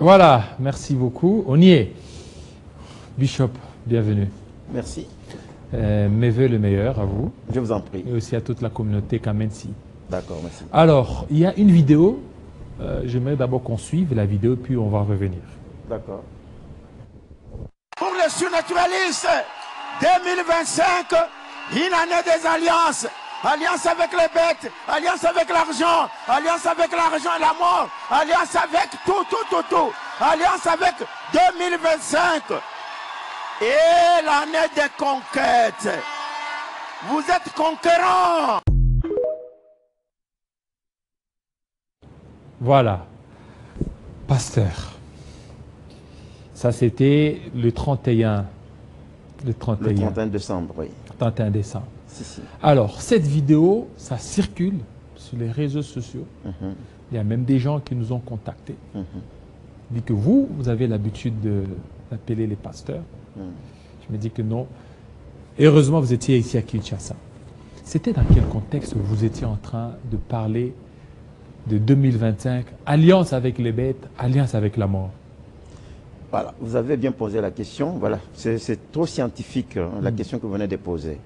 Voilà, merci beaucoup. On y est. Bishop, bienvenue. Merci. Mes voeux le meilleur à vous. Je vous en prie. Et aussi à toute la communauté Kamensi. D'accord, merci. Alors, il y a une vidéo. J'aimerais d'abord qu'on suive la vidéo, puis on va revenir. D'accord. Pour les surnaturalistes, 2025, une année des alliances. Alliance avec les bêtes, alliance avec l'argent, alliance avec l'argent et la mort, alliance avec tout. Alliance avec 2025. Et l'année des conquêtes. Vous êtes conquérants. Voilà. Pasteur. Ça, c'était le 31. Le 31 décembre, oui. 31 décembre. Si. Alors, cette vidéo, ça circule sur les réseaux sociaux. Il y a même des gens qui nous ont contactés. Dit que vous avez l'habitude d'appeler les pasteurs. Je me dis que non. Et heureusement, vous étiez ici à Kinshasa. C'était dans quel contexte vous étiez en train de parler de 2025, alliance avec les bêtes, alliance avec la mort? Voilà, vous avez bien posé la question. Voilà, c'est trop scientifique, hein, la question que vous venez de poser.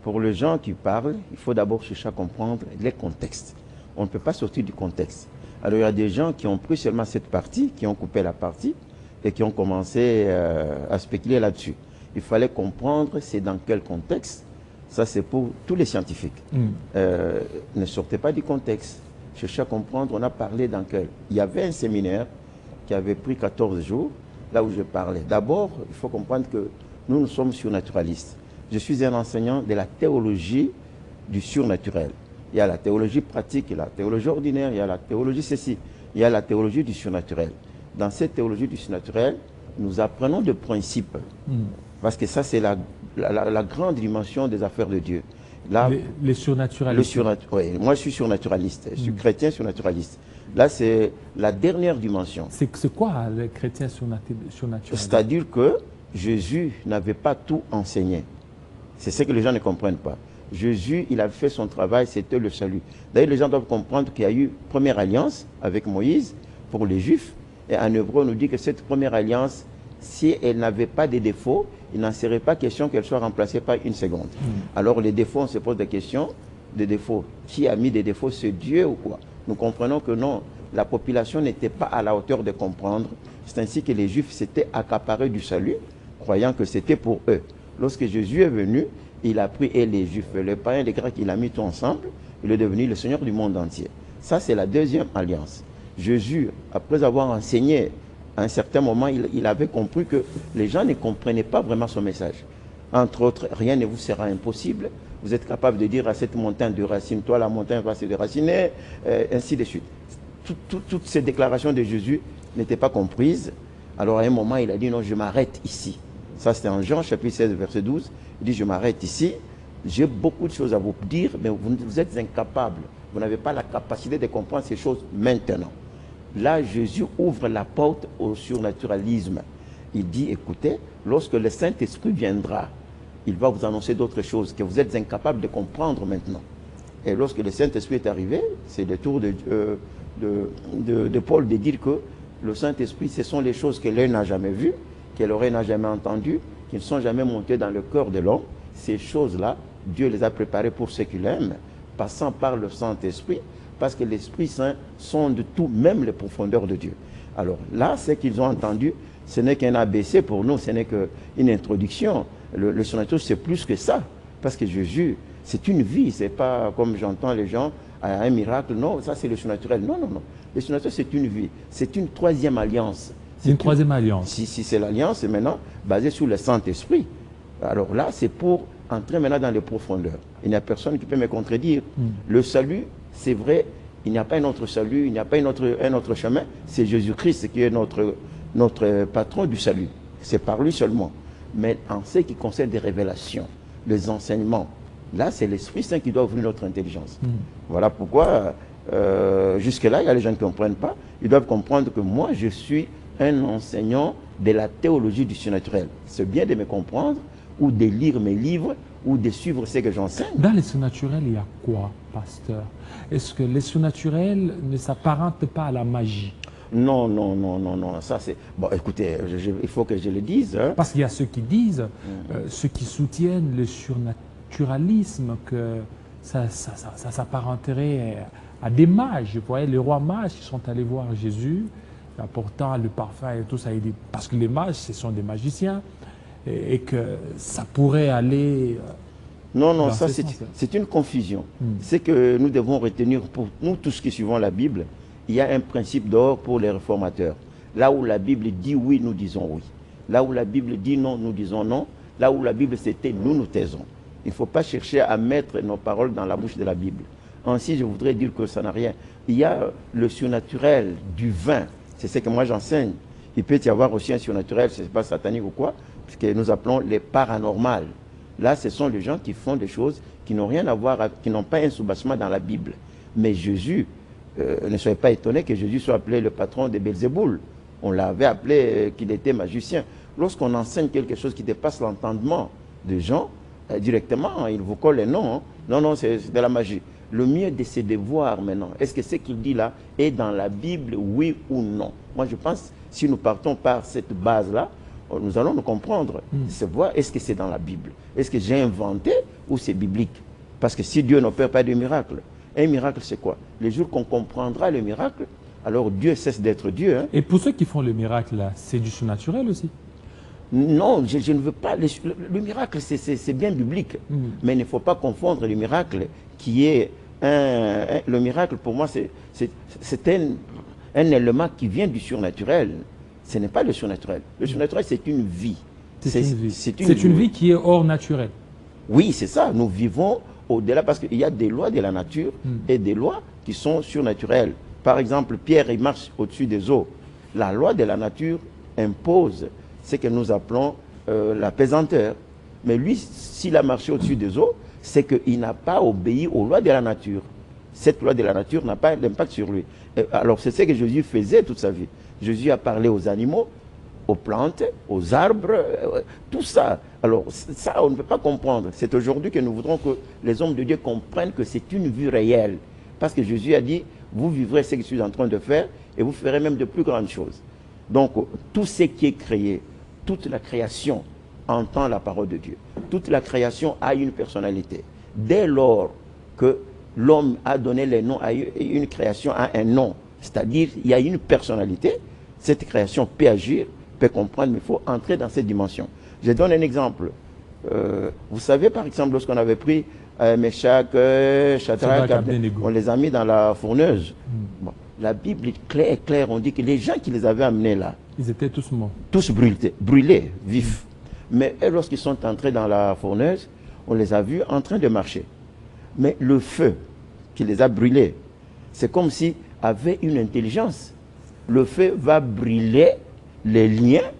Pour les gens qui parlent, il faut d'abord chercher à comprendre les contextes. On ne peut pas sortir du contexte. Alors il y a des gens qui ont pris seulement cette partie, qui ont coupé la partie et qui ont commencé à spéculer là-dessus. Il fallait comprendre c'est dans quel contexte. Ça c'est pour tous les scientifiques. Ne sortez pas du contexte. Cherchez à comprendre, on a parlé dans quel. Il y avait un séminaire qui avait pris 14 jours, là où je parlais. D'abord, il faut comprendre que nous sommes surnaturalistes. Je suis un enseignant de la théologie du surnaturel. Il y a la théologie pratique, il y a la théologie ordinaire, il y a la théologie ceci, il y a la théologie du surnaturel. Dans cette théologie du surnaturel, nous apprenons des principes. Parce que ça, c'est la grande dimension des affaires de Dieu. Là, les surnaturalistes. Oui, moi, je suis surnaturaliste. Je suis chrétien surnaturaliste. Là, c'est la dernière dimension. C'est quoi le chrétien surnaturaliste? C'est-à-dire que Jésus n'avait pas tout enseigné. C'est ce que les gens ne comprennent pas. Jésus, il a fait son travail, c'était le salut. D'ailleurs, les gens doivent comprendre qu'il y a eu première alliance avec Moïse pour les Juifs. Et en hébreu, on nous dit que cette première alliance, si elle n'avait pas de défauts, il n'en serait pas question qu'elle soit remplacée par une seconde. Alors les défauts, on se pose des questions. Des défauts. Qui a mis des défauts? C'est Dieu ou quoi? Nous comprenons que non, la population n'était pas à la hauteur de comprendre. C'est ainsi que les Juifs s'étaient accaparés du salut, croyant que c'était pour eux. Lorsque Jésus est venu, il a pris et les Juifs, les païens, les Grecs, il a mis tout ensemble. Il est devenu le Seigneur du monde entier. Ça, c'est la deuxième alliance. Jésus, après avoir enseigné, à un certain moment, il avait compris que les gens ne comprenaient pas vraiment son message. Entre autres, rien ne vous sera impossible. Vous êtes capable de dire à cette montagne de racine, toi la montagne va se déraciner, ainsi de suite. Toutes ces déclarations de Jésus n'étaient pas comprises. Alors à un moment, il a dit non, je m'arrête ici. Ça, c'était en Jean, chapitre 16, verset 12. Il dit, je m'arrête ici. J'ai beaucoup de choses à vous dire, mais vous êtes incapables. Vous n'avez pas la capacité de comprendre ces choses maintenant. Là, Jésus ouvre la porte au surnaturalisme. Il dit, écoutez, lorsque le Saint-Esprit viendra, il va vous annoncer d'autres choses que vous êtes incapables de comprendre maintenant. Et lorsque le Saint-Esprit est arrivé, c'est le tour de Paul de dire que le Saint-Esprit, ce sont les choses que l'œil n'a jamais vues, que l'oreille n'a jamais entendues, qui ne sont jamais montées dans le cœur de l'homme. Ces choses-là, Dieu les a préparées pour ceux qui l'aiment, passant par le Saint-Esprit, parce que l'Esprit Saint sonde tout, même les profondeurs de Dieu. Alors là, ce qu'ils ont entendu, ce n'est qu'un ABC pour nous, ce n'est qu'une introduction. Le surnaturel, c'est plus que ça, parce que Jésus, c'est une vie, c'est pas comme j'entends les gens, un miracle, non, ça c'est le surnaturel. Non. Le surnaturel, c'est une vie, c'est une troisième alliance. C'est une troisième alliance. Si c'est l'alliance, c'est maintenant basée sur le Saint-Esprit. Alors là, c'est pour entrer maintenant dans les profondeurs. Il n'y a personne qui peut me contredire. Le salut, c'est vrai, il n'y a pas un autre salut, il n'y a pas un autre chemin. C'est Jésus-Christ qui est notre patron du salut. C'est par lui seulement. Mais en ce qui concerne des révélations, les enseignements, là, c'est l'Esprit Saint qui doit ouvrir notre intelligence. Voilà pourquoi, jusque-là, il y a les gens qui ne comprennent pas. Ils doivent comprendre que moi, je suis un enseignant de la théologie du surnaturel. C'est bien de me comprendre, ou de lire mes livres, ou de suivre ce que j'enseigne. Dans les surnaturels, il y a quoi, pasteur? Est-ce que les surnaturels ne s'apparentent pas à la magie? Non, non, non, non, non. Ça, c'est... Bon, écoutez, il faut que je le dise. Hein. Parce qu'il y a ceux qui disent, ceux qui soutiennent le surnaturalisme, que ça s'apparenterait à des mages. Vous voyez, les rois mages qui sont allés voir Jésus, apportant le parfum et tout ça. Parce que les mages, ce sont des magiciens. Et que ça pourrait aller... Non, non, ça c'est une confusion. C'est que nous devons retenir, pour nous tous qui suivons la Bible, il y a un principe d'or pour les réformateurs. Là où la Bible dit oui, nous disons oui. Là où la Bible dit non, nous disons non. Là où la Bible c'était, nous taisons. Il ne faut pas chercher à mettre nos paroles dans la bouche de la Bible. Ainsi, je voudrais dire que ça n'a rien. Il y a le surnaturel du vin. C'est ce que moi j'enseigne. Il peut y avoir aussi un surnaturel, ce n'est pas satanique ou quoi, ce que nous appelons les paranormales. Là, ce sont les gens qui font des choses qui n'ont rien à voir, qui n'ont pas un soubassement dans la Bible. Mais Jésus, ne soyez pas étonnés que Jésus soit appelé le patron de Belzéboul. On l'avait appelé qu'il était magicien. Lorsqu'on enseigne quelque chose qui dépasse l'entendement des gens, directement, il vous colle les noms. Hein. Non, non, c'est de la magie. Le mieux, c'est de voir maintenant. Est-ce que ce qu'il dit là est dans la Bible, oui ou non? Moi, je pense, si nous partons par cette base-là, nous allons nous comprendre. C'est voir, est-ce que c'est dans la Bible? Est-ce que j'ai inventé ou c'est biblique? Parce que si Dieu n'opère pas de miracle, un miracle c'est quoi? Le jour qu'on comprendra le miracle, alors Dieu cesse d'être Dieu. Hein? Et pour ceux qui font le miracle, là, c'est du surnaturel aussi? Non, je ne veux pas. Le miracle, c'est bien biblique. Mais il ne faut pas confondre le miracle qui est le miracle, pour moi, c'est un élément qui vient du surnaturel. Ce n'est pas le surnaturel. Le surnaturel, c'est une vie. C'est une vie qui est hors naturelle. Oui, c'est ça. Nous vivons au-delà parce qu'il y a des lois de la nature et des lois qui sont surnaturelles. Par exemple, Pierre, il marche au-dessus des eaux. La loi de la nature impose ce que nous appelons la pesanteur. Mais lui, s'il a marché au-dessus des eaux, c'est qu'il n'a pas obéi aux lois de la nature. Cette loi de la nature n'a pas d'impact sur lui. Alors, c'est ce que Jésus faisait toute sa vie. Jésus a parlé aux animaux, aux plantes, aux arbres, tout ça. Alors, ça, on ne peut pas comprendre. C'est aujourd'hui que nous voudrons que les hommes de Dieu comprennent que c'est une vue réelle. Parce que Jésus a dit, vous vivrez ce que je suis en train de faire et vous ferez même de plus grandes choses. Donc, tout ce qui est créé, toute la création entend la parole de Dieu. Toute la création a une personnalité. Dès lors que l'homme a donné les noms à une création, a un nom, c'est-à-dire il y a une personnalité, cette création peut agir, peut comprendre, mais il faut entrer dans cette dimension. Je donne un exemple. Vous savez, par exemple, lorsqu'on avait pris Meshach, Shadrach, on les a mis dans la fourneuse. Bon, la Bible est claire, on dit que les gens qui les avaient amenés là, ils étaient tous morts. Tous brûlés, vifs. Mais lorsqu'ils sont entrés dans la fourneuse, on les a vus en train de marcher. Mais le feu qui les a brûlés, c'est comme s'il avait une intelligence. Le feu va brûler les liens.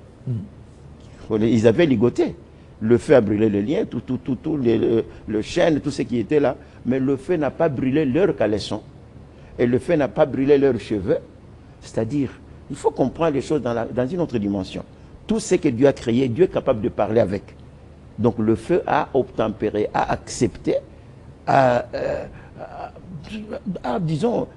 Ils avaient ligoté. Le feu a brûlé les liens, le chêne, tout ce qui était là. Mais le feu n'a pas brûlé leurs caleçons. Et le feu n'a pas brûlé leurs cheveux. C'est-à-dire, il faut comprendre les choses dans une autre dimension. Tout ce que Dieu a créé, Dieu est capable de parler avec. Donc le feu a obtempéré, a accepté, disons,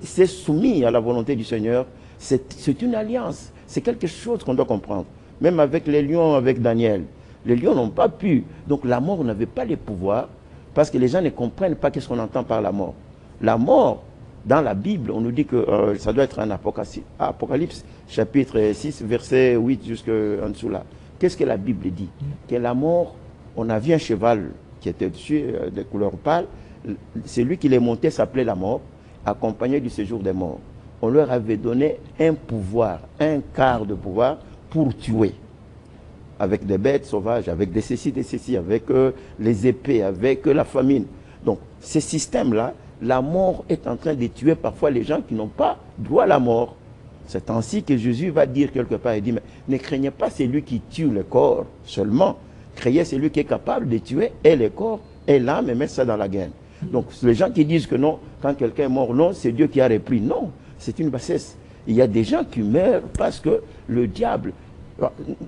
c'est soumis à la volonté du Seigneur. C'est une alliance. C'est quelque chose qu'on doit comprendre. Même avec les lions, avec Daniel. Les lions n'ont pas pu. Donc la mort n'avait pas les pouvoirs parce que les gens ne comprennent pas qu'est-ce qu'on entend par la mort. La mort, dans la Bible, on nous dit que ça doit être un Apocalypse, chapitre 6, verset 8 jusqu'en dessous là. Qu'est-ce que la Bible dit? Que la mort, on a vu un cheval qui était dessus, de couleur pâle. Celui qui les montait s'appelait la mort, accompagné du séjour des morts. On leur avait donné un pouvoir, un quart de pouvoir pour tuer. Avec des bêtes sauvages, avec des ceci, avec les épées, avec la famine. Donc, ces systèmes-là, la mort est en train de tuer parfois les gens qui n'ont pas droit à la mort. C'est ainsi que Jésus va dire quelque part, il dit, mais ne craignez pas celui qui tue le corps seulement, craignez celui qui est capable de tuer et le corps et l'âme et mettre ça dans la gaine. Donc les gens qui disent que non, quand quelqu'un est mort, non, c'est Dieu qui a repris. Non, c'est une bassesse. Il y a des gens qui meurent parce que le diable,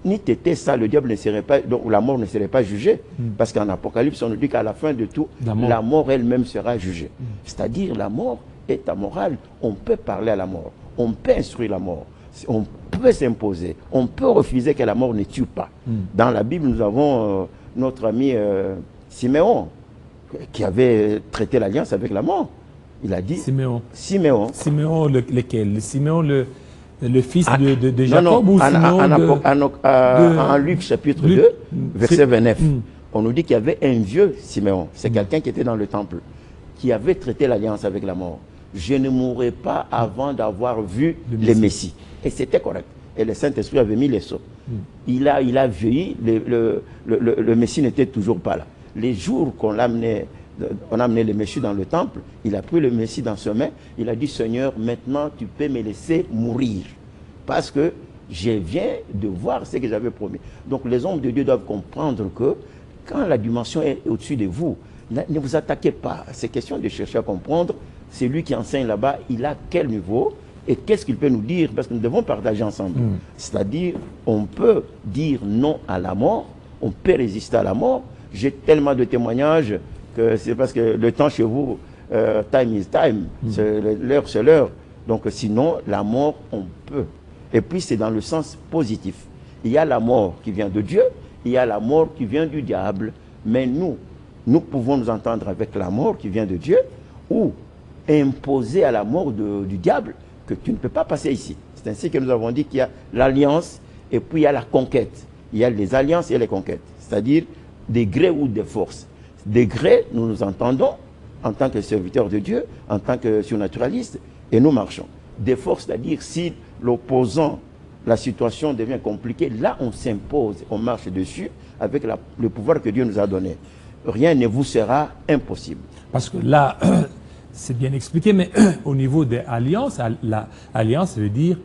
ni t'étais ça, le diable ne serait pas, donc la mort ne serait pas jugée. Parce qu'en Apocalypse, on nous dit qu'à la fin de tout, la mort elle-même sera jugée. C'est-à-dire la mort est amorale. On peut parler à la mort. On peut instruire la mort. On peut s'imposer. On peut refuser que la mort ne tue pas. Dans la Bible, nous avons notre ami Siméon, qui avait traité l'alliance avec la mort. Il a dit... Siméon. Siméon lequel? Siméon, le fils de Jacob, ou Siméon en Luc chapitre 2, verset 29. On nous dit qu'il y avait un vieux Siméon. C'est quelqu'un qui était dans le temple, qui avait traité l'alliance avec la mort. Je ne mourrai pas avant d'avoir vu le Messie. Et c'était correct. Et le Saint-Esprit avait mis les sceaux. Il a vieilli, le Messie n'était toujours pas là. Les jours qu'on l'a amené, on a amené le Messie dans le temple, il a pris le Messie dans ses mains, il a dit, Seigneur, maintenant tu peux me laisser mourir. Parce que je viens de voir ce que j'avais promis. Donc les hommes de Dieu doivent comprendre que quand la dimension est au-dessus de vous, ne vous attaquez pas. C'est question de chercher à comprendre. C'est lui qui enseigne là-bas, il a quel niveau et qu'est-ce qu'il peut nous dire, parce que nous devons partager ensemble. C'est-à-dire, on peut dire non à la mort, on peut résister à la mort. J'ai tellement de témoignages que c'est parce que le temps chez vous, time is time, l'heure c'est l'heure. Donc sinon, la mort, on peut. Et puis c'est dans le sens positif. Il y a la mort qui vient de Dieu, il y a la mort qui vient du diable, mais nous pouvons nous entendre avec la mort qui vient de Dieu, ou imposer à la mort du diable que tu ne peux pas passer ici. C'est ainsi que nous avons dit qu'il y a l'alliance et puis il y a la conquête. Il y a les alliances et les conquêtes, c'est-à-dire des grés ou des forces. Des grés, nous nous entendons en tant que serviteurs de Dieu, en tant que surnaturalistes, et nous marchons. Des forces, c'est-à-dire si l'opposant, la situation devient compliquée, là on s'impose, on marche dessus avec le pouvoir que Dieu nous a donné. Rien ne vous sera impossible. Parce que là, c'est bien expliqué, mais au niveau des alliances, l'alliance veut dire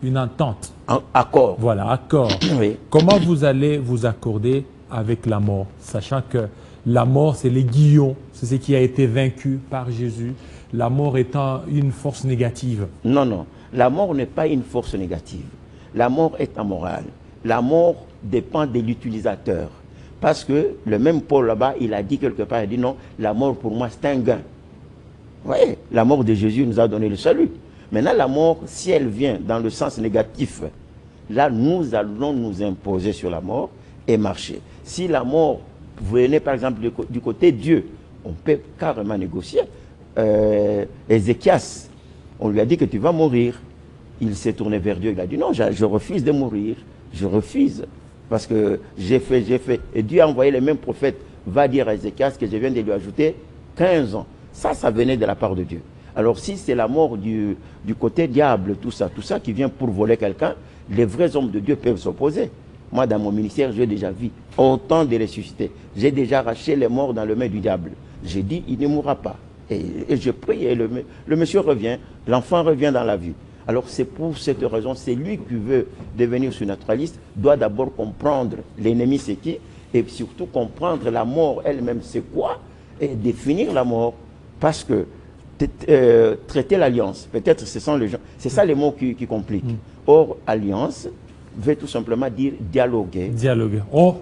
une entente. Un accord. Voilà, accord. Oui. Comment vous allez vous accorder avec la mort, sachant que la mort, c'est l'aiguillon, c'est ce qui a été vaincu par Jésus, la mort étant une force négative? Non, non. La mort n'est pas une force négative. La mort est amorale. La mort dépend de l'utilisateur. Parce que le même Paul là-bas, il a dit quelque part, il a dit non, la mort pour moi c'est un gain. Vous voyez, la mort de Jésus nous a donné le salut. Maintenant, la mort, si elle vient dans le sens négatif, là, nous allons nous imposer sur la mort et marcher. Si la mort venait, par exemple, du côté de Dieu, on peut carrément négocier. Ézéchias, on lui a dit que tu vas mourir. Il s'est tourné vers Dieu, il a dit non, je refuse de mourir. Je refuse. Parce que j'ai fait. Et Dieu a envoyé le même prophète, va dire à Ézéchias que je viens de lui ajouter 15 ans. Ça venait de la part de Dieu. Alors si c'est la mort du côté diable, tout ça qui vient pour voler quelqu'un, les vrais hommes de Dieu peuvent s'opposer. Moi, dans mon ministère, j'ai déjà vu autant de ressuscités. J'ai déjà arraché les morts dans le main du diable. J'ai dit, il ne mourra pas. Et je prie, et le monsieur revient, l'enfant revient dans la vie. Alors c'est pour cette raison, c'est lui qui veut devenir surnaturaliste, doit d'abord comprendre l'ennemi c'est qui, et surtout comprendre la mort elle-même c'est quoi, et définir la mort. Parce que traiter l'alliance, peut-être ce sont les gens, c'est ça les mots qui compliquent. Or, alliance veut tout simplement dire dialoguer. Dialoguer. On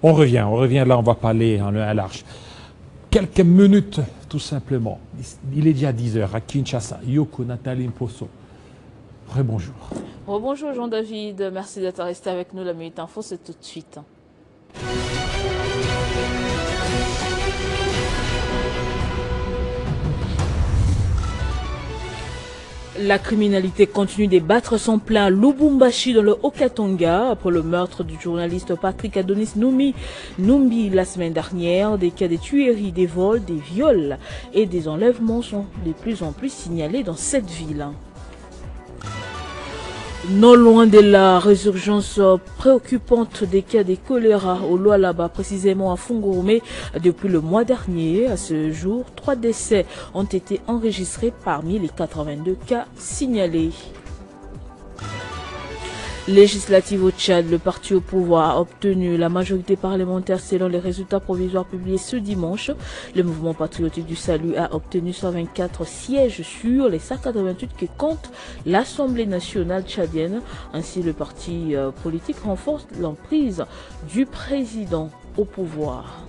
revient là, on va parler en à l'arche. Quelques minutes, tout simplement. Il est déjà 10 h à Kinshasa. Yoko Nathalie Mposo. Rebonjour. Rebonjour Jean-David, merci d'être resté avec nous. La Minute Info, c'est tout de suite. La criminalité continue de battre son plein à Lubumbashi dans le Haut-Katanga après le meurtre du journaliste Patrick Adonis Numbi la semaine dernière. Des cas de tueries, des vols, des viols et des enlèvements sont de plus en plus signalés dans cette ville. Non loin de la résurgence préoccupante des cas de choléra au Lualaba, précisément à Fungurumé, depuis le mois dernier, à ce jour, 3 décès ont été enregistrés parmi les 82 cas signalés. Législative au Tchad, le parti au pouvoir a obtenu la majorité parlementaire selon les résultats provisoires publiés ce dimanche. Le mouvement patriotique du salut a obtenu 124 sièges sur les 188 que compte l'Assemblée nationale tchadienne. Ainsi, le parti politique renforce l'emprise du président au pouvoir.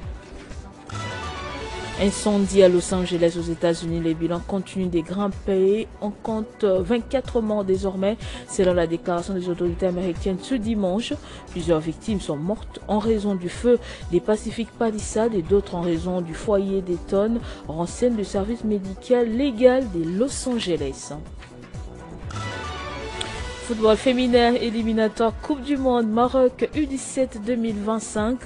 Incendie à Los Angeles aux États-Unis, les bilans continuent de grimper. On compte 24 morts désormais, selon la déclaration des autorités américaines ce dimanche. Plusieurs victimes sont mortes en raison du feu des Pacific Palisades et d'autres en raison du foyer Dayton, renseigne le service médical légal de Los Angeles. Football féminin éliminatoire Coupe du Monde Maroc U17 2025.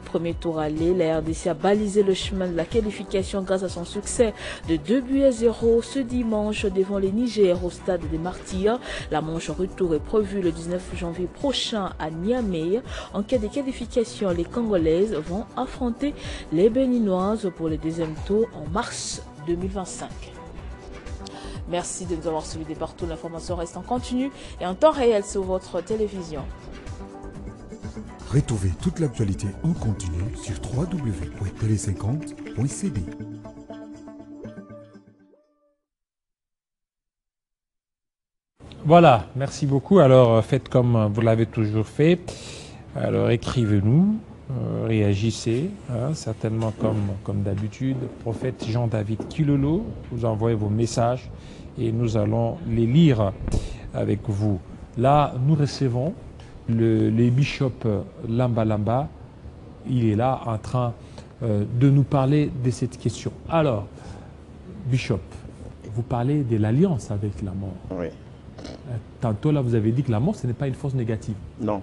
Premier tour aller, la RDC a balisé le chemin de la qualification grâce à son succès de 2-0 ce dimanche devant les Niger au stade des Martyrs. La manche retour est prévue le 19 janvier prochain à Niamey. En cas de qualification, les Congolaises vont affronter les Béninoises pour le deuxième tour en mars 2025. Merci de nous avoir suivis de partout. L'information reste en continu et en temps réel sur votre télévision. Retrouvez toute l'actualité en continu sur www.tele50.cd. Voilà, merci beaucoup. Alors, faites comme vous l'avez toujours fait. Alors, écrivez-nous, réagissez, hein, certainement comme d'habitude. Prophète Jean-David Kilolo, vous envoyez vos messages et nous allons les lire avec vous. Là, nous recevons le bishop Lamba Lamba. Il est là en train de nous parler de cette question. Alors, bishop, vous parlez de l'alliance avec la mort. Oui. Tantôt, là, vous avez dit que la mort, ce n'est pas une force négative. Non.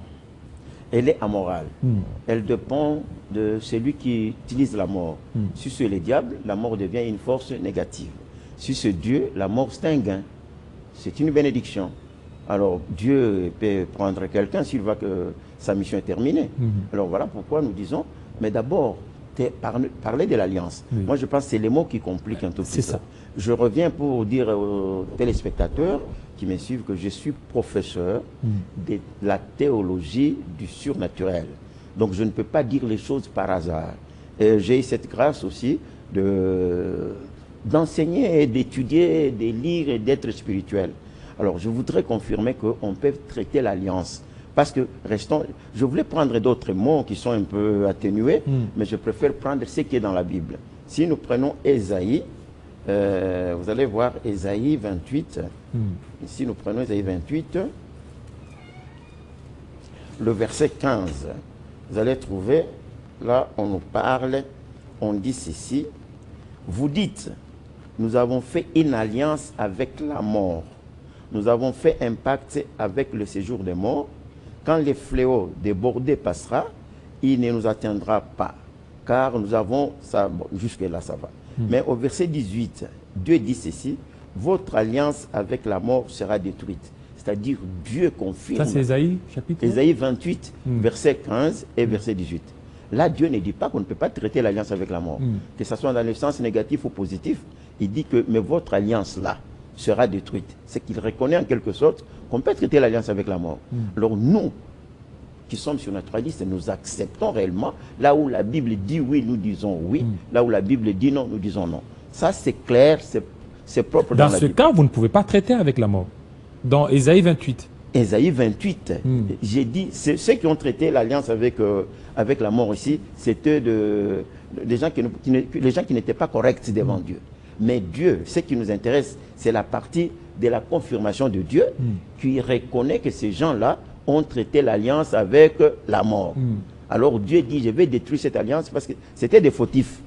Elle est amorale. Elle dépend de celui qui utilise la mort. Si c'est le diable, la mort devient une force négative. Si c'est Dieu, la mort, c'est un gain. C'est une bénédiction. Alors, Dieu peut prendre quelqu'un s'il voit que sa mission est terminée. Alors, voilà pourquoi nous disons, mais d'abord, parler de l'alliance. Moi, je pense que c'est les mots qui compliquent un tout petit peu. C'est ça. Je reviens pour dire aux téléspectateurs qui me suivent que je suis professeur de la théologie du surnaturel. Donc, je ne peux pas dire les choses par hasard. J'ai eu cette grâce aussi d'enseigner, d'étudier, de lire et d'être spirituel. Alors, je voudrais confirmer qu'on peut traiter l'alliance. Parce que, je voulais prendre d'autres mots qui sont un peu atténués, mais je préfère prendre ce qui est dans la Bible. Si nous prenons Ésaïe, vous allez voir Ésaïe 28. Ici, nous prenons Ésaïe 28, le verset 15. Vous allez trouver, là, on nous parle, on dit ceci. Vous dites, nous avons fait une alliance avec la mort. Nous avons fait un pacte avec le séjour des morts. Quand le fléau débordé passera, il ne nous atteindra pas. Car nous avons, jusque-là ça va. Mais au verset 18, Dieu dit ceci, votre alliance avec la mort sera détruite. C'est-à-dire Dieu confirme. Ça c'est Ésaïe, chapitre Ésaïe 28, verset 15 et verset 18. Là, Dieu ne dit pas qu'on ne peut pas traiter l'alliance avec la mort. Que ce soit dans le sens négatif ou positif, il dit que mais votre alliance là sera détruite. C'est qu'il reconnaît en quelque sorte qu'on peut traiter l'alliance avec la mort. Alors nous, qui sommes surnaturalistes, nous acceptons réellement. Là où la Bible dit oui, nous disons oui. Là où la Bible dit non, nous disons non. Ça, c'est clair, c'est propre dans la Bible. Dans ce cas, vous ne pouvez pas traiter avec la mort. Dans Ésaïe 28. Ésaïe 28, j'ai dit, ceux qui ont traité l'alliance avec la mort ici, c'était des gens qui n'étaient pas corrects devant Dieu. Mais Dieu, ce qui nous intéresse, c'est la partie de la confirmation de Dieu qui reconnaît que ces gens-là ont traité l'alliance avec la mort. Alors Dieu dit, je vais détruire cette alliance parce que c'était des fautifs.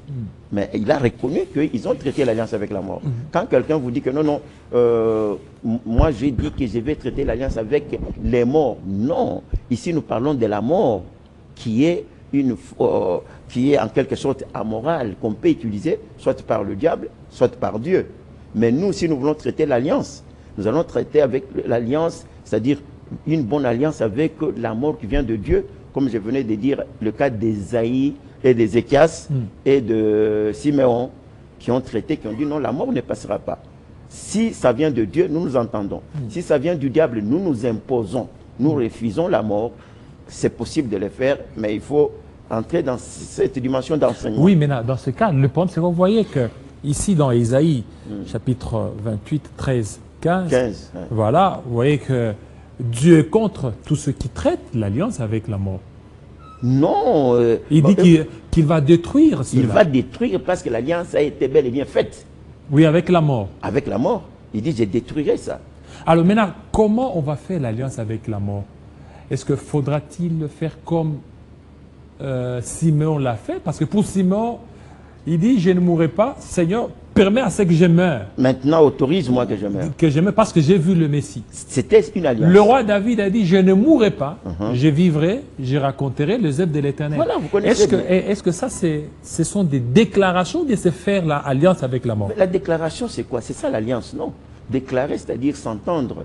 Mais il a reconnu qu'ils ont traité l'alliance avec la mort. Quand quelqu'un vous dit que non, moi j'ai dit que je vais traiter l'alliance avec les morts. Non, ici nous parlons de la mort qui est en quelque sorte amorale, qu'on peut utiliser soit par le diable, soit par Dieu. Mais nous, si nous voulons traiter l'alliance, nous allons traiter avec l'alliance, c'est-à-dire une bonne alliance avec la mort qui vient de Dieu, comme je venais de dire, le cas d'Ésaïe et d'Ézéchias et de Siméon, qui ont traité, qui ont dit non, la mort ne passera pas. Si ça vient de Dieu, nous nous entendons. Si ça vient du diable, nous nous imposons, nous refusons la mort. C'est possible de le faire, mais il faut entrer dans cette dimension d'enseignement. Oui, mais dans ce cas, le problème, c'est que vous voyez que ici, dans Ésaïe, chapitre 28, 13, 15, voilà, vous voyez que Dieu est contre tous ceux qui traitent l'alliance avec la mort. Non. Il dit qu'il va détruire cela. Il va détruire parce que l'alliance a été bel et bien faite. Oui, avec la mort. Avec la mort. Il dit, je détruirai ça. Alors maintenant, comment on va faire l'alliance avec la mort? Est-ce que faudra-t-il le faire comme Simeon l'a fait? Parce que pour Simeon, il dit, je ne mourrai pas, Seigneur, permets à ce que je meure. Maintenant, autorise-moi que je meure. Que je meure parce que j'ai vu le Messie. C'était une alliance. Le roi David a dit, je ne mourrai pas, je vivrai, je raconterai les œuvres de l'Éternel. Voilà, vous connaissez Est-ce que ça, ce sont des déclarations de se faire l'alliance avec la mort? Mais la déclaration, c'est quoi? C'est ça l'alliance, non? Déclarer, c'est-à-dire s'entendre.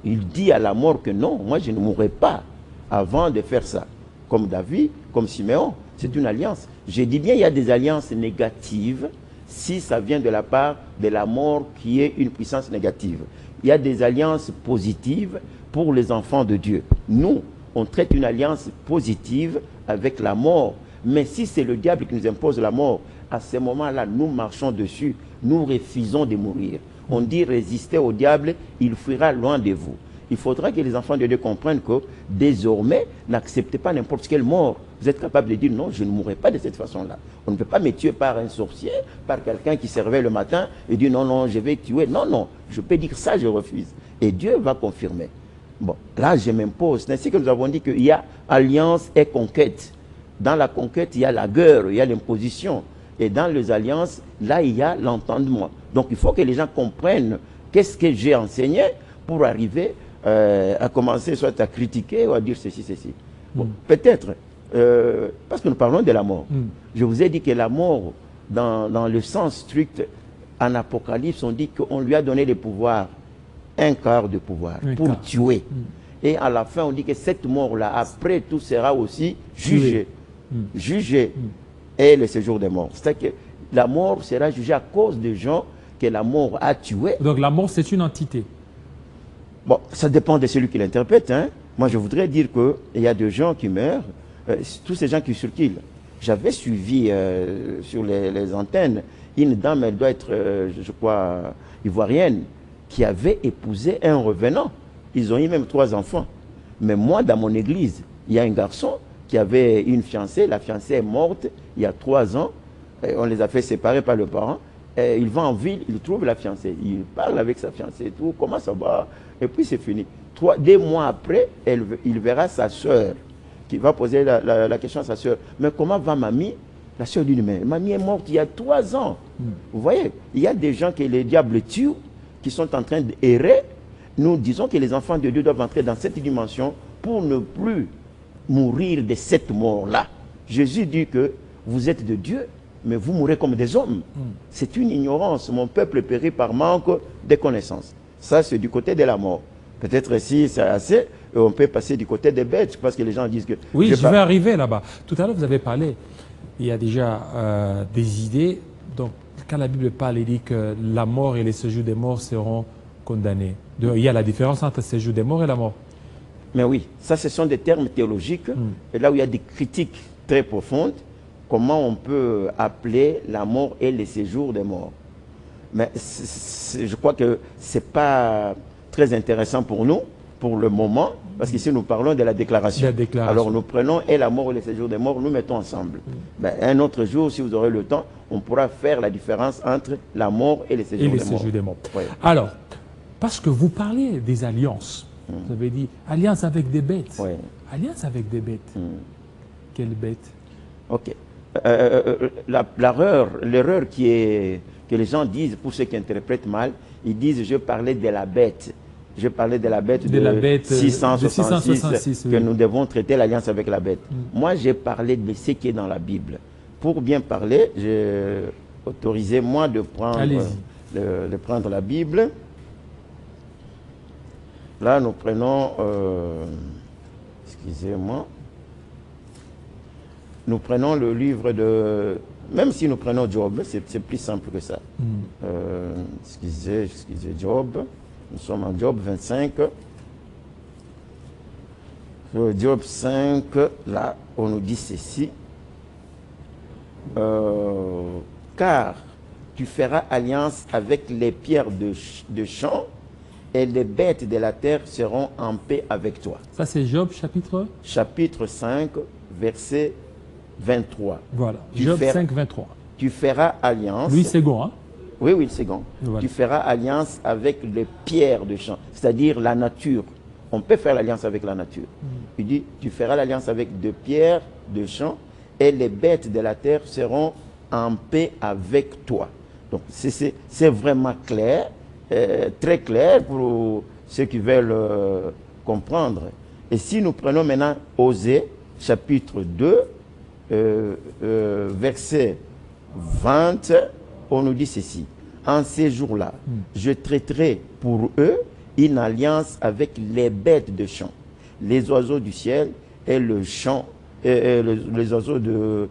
Il dit à la mort que non, moi je ne mourrai pas avant de faire ça. Comme David, comme Simeon, c'est une alliance. Je dis bien, il y a des alliances négatives si ça vient de la part de la mort qui est une puissance négative. Il y a des alliances positives pour les enfants de Dieu. Nous, on traite une alliance positive avec la mort. Mais si c'est le diable qui nous impose la mort, à ce moment-là, nous marchons dessus, nous refusons de mourir. On dit résister au diable, il fuira loin de vous. Il faudra que les enfants de Dieu comprennent que désormais, n'acceptez pas n'importe quelle mort. Vous êtes capable de dire non, je ne mourrai pas de cette façon-là. On ne peut pas me tuer par un sorcier, par quelqu'un qui se réveille le matin et dit non, non, je vais tuer. Non, non, je peux dire ça, je refuse. Et Dieu va confirmer. Bon, là, je m'impose. C'est ainsi que nous avons dit qu'il y a alliance et conquête. Dans la conquête, il y a la guerre, il y a l'imposition. Et dans les alliances, là, il y a l'entendement. Donc, il faut que les gens comprennent qu'est-ce que j'ai enseigné pour arriver à commencer soit à critiquer ou à dire ceci, ceci. Bon, peut-être, parce que nous parlons de la mort. Je vous ai dit que la mort, dans le sens strict, en Apocalypse, on dit qu'on lui a donné des pouvoirs, un quart de pouvoir, pour tuer. Et à la fin, on dit que cette mort-là, après tout, sera aussi jugée. Jugée. Et le séjour des morts. C'est-à-dire que la mort sera jugée à cause des gens que la mort a tués. Donc la mort, c'est une entité. Bon, ça dépend de celui qui l'interprète. Hein. Moi, je voudrais dire qu'il y a des gens qui meurent, tous ces gens qui circulent. J'avais suivi sur les antennes une dame, elle doit être, je crois, ivoirienne, qui avait épousé un revenant. Ils ont eu même 3 enfants. Mais moi, dans mon église, il y a un garçon qui avait une fiancée. La fiancée est morte il y a 3 ans. Et on les a fait séparer par le parent. Et il va en ville, il trouve la fiancée. Il parle avec sa fiancée et tout. Comment ça va? Et puis c'est fini. 2 mois après, il verra sa soeur qui va poser la question à sa soeur. Mais comment va mamie? La soeur dit, mais mamie est morte il y a 3 ans. Vous voyez, il y a des gens que les diables tuent, qui sont en train d'errer. Nous disons que les enfants de Dieu doivent entrer dans cette dimension pour ne plus mourir de cette mort-là. Jésus dit que vous êtes de Dieu, mais vous mourrez comme des hommes. C'est une ignorance. Mon peuple périt par manque de connaissances. Ça, c'est du côté de la mort. Peut-être si c'est assez, on peut passer du côté des bêtes, parce que les gens disent que... Oui, je vais arriver là-bas. Tout à l'heure, vous avez parlé, il y a déjà des idées. Donc, quand la Bible parle, il dit que la mort et les séjours des morts seront condamnés. Il y a la différence entre le séjour des morts et la mort. Mais oui, ça, ce sont des termes théologiques. Et là où il y a des critiques très profondes, comment on peut appeler la mort et les séjours des morts. Mais je crois que ce n'est pas très intéressant pour nous, pour le moment, parce qu'ici nous parlons de la déclaration. Alors nous prenons et la mort et les séjours des morts, nous mettons ensemble. Ben, un autre jour, si vous aurez le temps, on pourra faire la différence entre la mort et les séjours des morts. Oui. Alors, parce que vous parlez des alliances, vous avez dit alliance avec des bêtes. Oui. Alliance avec des bêtes. Quelle bête? Ok. L'erreur que les gens disent, pour ceux qui interprètent mal, ils disent je parlais de la bête. Je parlais de la bête de 666 que nous devons traiter l'alliance avec la bête. Moi, j'ai parlé de ce qui est dans la Bible. Pour bien parler, j'ai autorisé moi de prendre la Bible. Là, nous prenons... excusez-moi. Nous prenons le livre de... Même si nous prenons Job, c'est plus simple que ça. Excusez, Job. Nous sommes en Job 25. Job 5, là, on nous dit ceci. Car tu feras alliance avec les pierres de champ et les bêtes de la terre seront en paix avec toi. Ça, c'est Job, chapitre 5, verset 23. Voilà, Job 5, 23. Tu feras alliance. Lui, second, hein? Oui, oui, le second. Voilà. Tu feras alliance avec les pierres de champ, c'est-à-dire la nature. On peut faire l'alliance avec la nature. Il dit, tu feras l'alliance avec des pierres de champ et les bêtes de la terre seront en paix avec toi. Donc, c'est vraiment clair, très clair pour ceux qui veulent comprendre. Et si nous prenons maintenant Osée, chapitre 2, verset 20, on nous dit ceci. En ces jours-là, je traiterai pour eux une alliance avec les bêtes de champ, les oiseaux du ciel et le champ, les oiseaux de...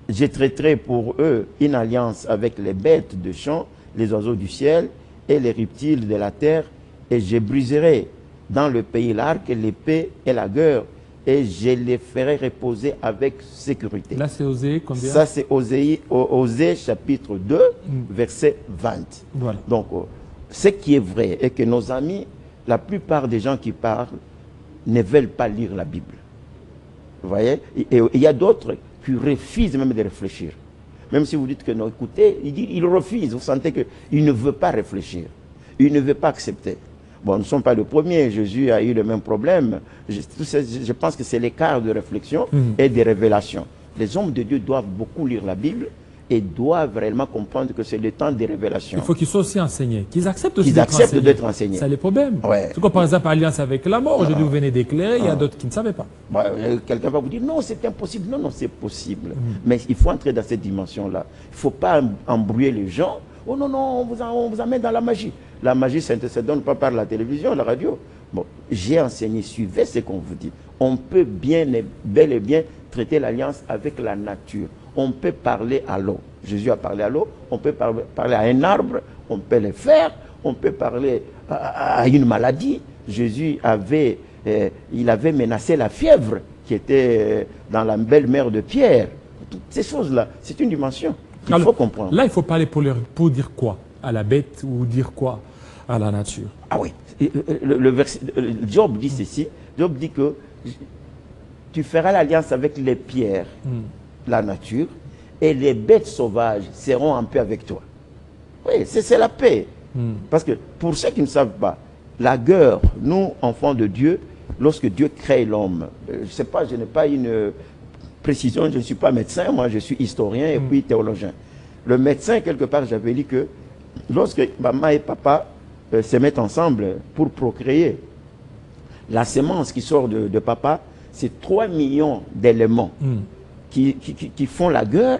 Je traiterai pour eux une alliance avec les bêtes de champ, les oiseaux du ciel et les reptiles de la terre, et je briserai dans le pays l'arc, l'épée et la gueule, et je les ferai reposer avec sécurité. Là, c'est Osée combien? Ça, c'est Osée chapitre 2, verset 20. Voilà. Donc, ce qui est vrai est que nos amis, la plupart des gens qui parlent, ne veulent pas lire la Bible. Vous voyez? Et il y a d'autres qui refusent même de réfléchir. Même si vous dites que non, écoutez, il refuse. Vous sentez qu'il ne veut pas réfléchir. Il ne veut pas accepter. Bon, nous ne sommes pas le premier. Jésus a eu le même problème. Je pense que c'est l'écart de réflexion et de révélation. Les hommes de Dieu doivent beaucoup lire la Bible et doivent réellement comprendre que c'est le temps des révélations. Il faut qu'ils soient aussi enseignés, qu'ils acceptent aussi d'être enseignés. C'est le problème. Ouais. C'est quoi, par exemple, alliance avec la mort, aujourd'hui vous venez d'éclairer, il y a d'autres qui ne savaient pas. Bon, quelqu'un va vous dire, non, c'est impossible. Non, non, c'est possible. Mais il faut entrer dans cette dimension-là. Il ne faut pas embrouiller les gens. Oh non, non, on vous amène dans la magie. La magie, ça ne se donne pas par la télévision, la radio. Bon, j'ai enseigné, suivez ce qu'on vous dit. On peut bel et bien traiter l'alliance avec la nature. On peut parler à l'eau. Jésus a parlé à l'eau. On peut parler à un arbre. On peut le faire. On peut parler à une maladie. Jésus avait menacé la fièvre qui était dans la belle mer de Pierre. Toutes ces choses-là, c'est une dimension qu'il faut comprendre. Là, il faut parler pour dire quoi? À la bête ou dire quoi à la nature? Ah oui. Job dit ceci. Job dit que tu feras l'alliance avec les pierres, la nature, et les bêtes sauvages seront en paix avec toi. Oui, c'est la paix. Parce que pour ceux qui ne savent pas, la guerre, nous, enfants de Dieu, lorsque Dieu crée l'homme, je ne sais pas, je n'ai pas une précision, je ne suis pas médecin, moi je suis historien et puis théologien. Le médecin, quelque part, j'avais dit que lorsque maman et papa se mettent ensemble pour procréer, la semence qui sort de papa, c'est 3 millions d'éléments qui font la guerre,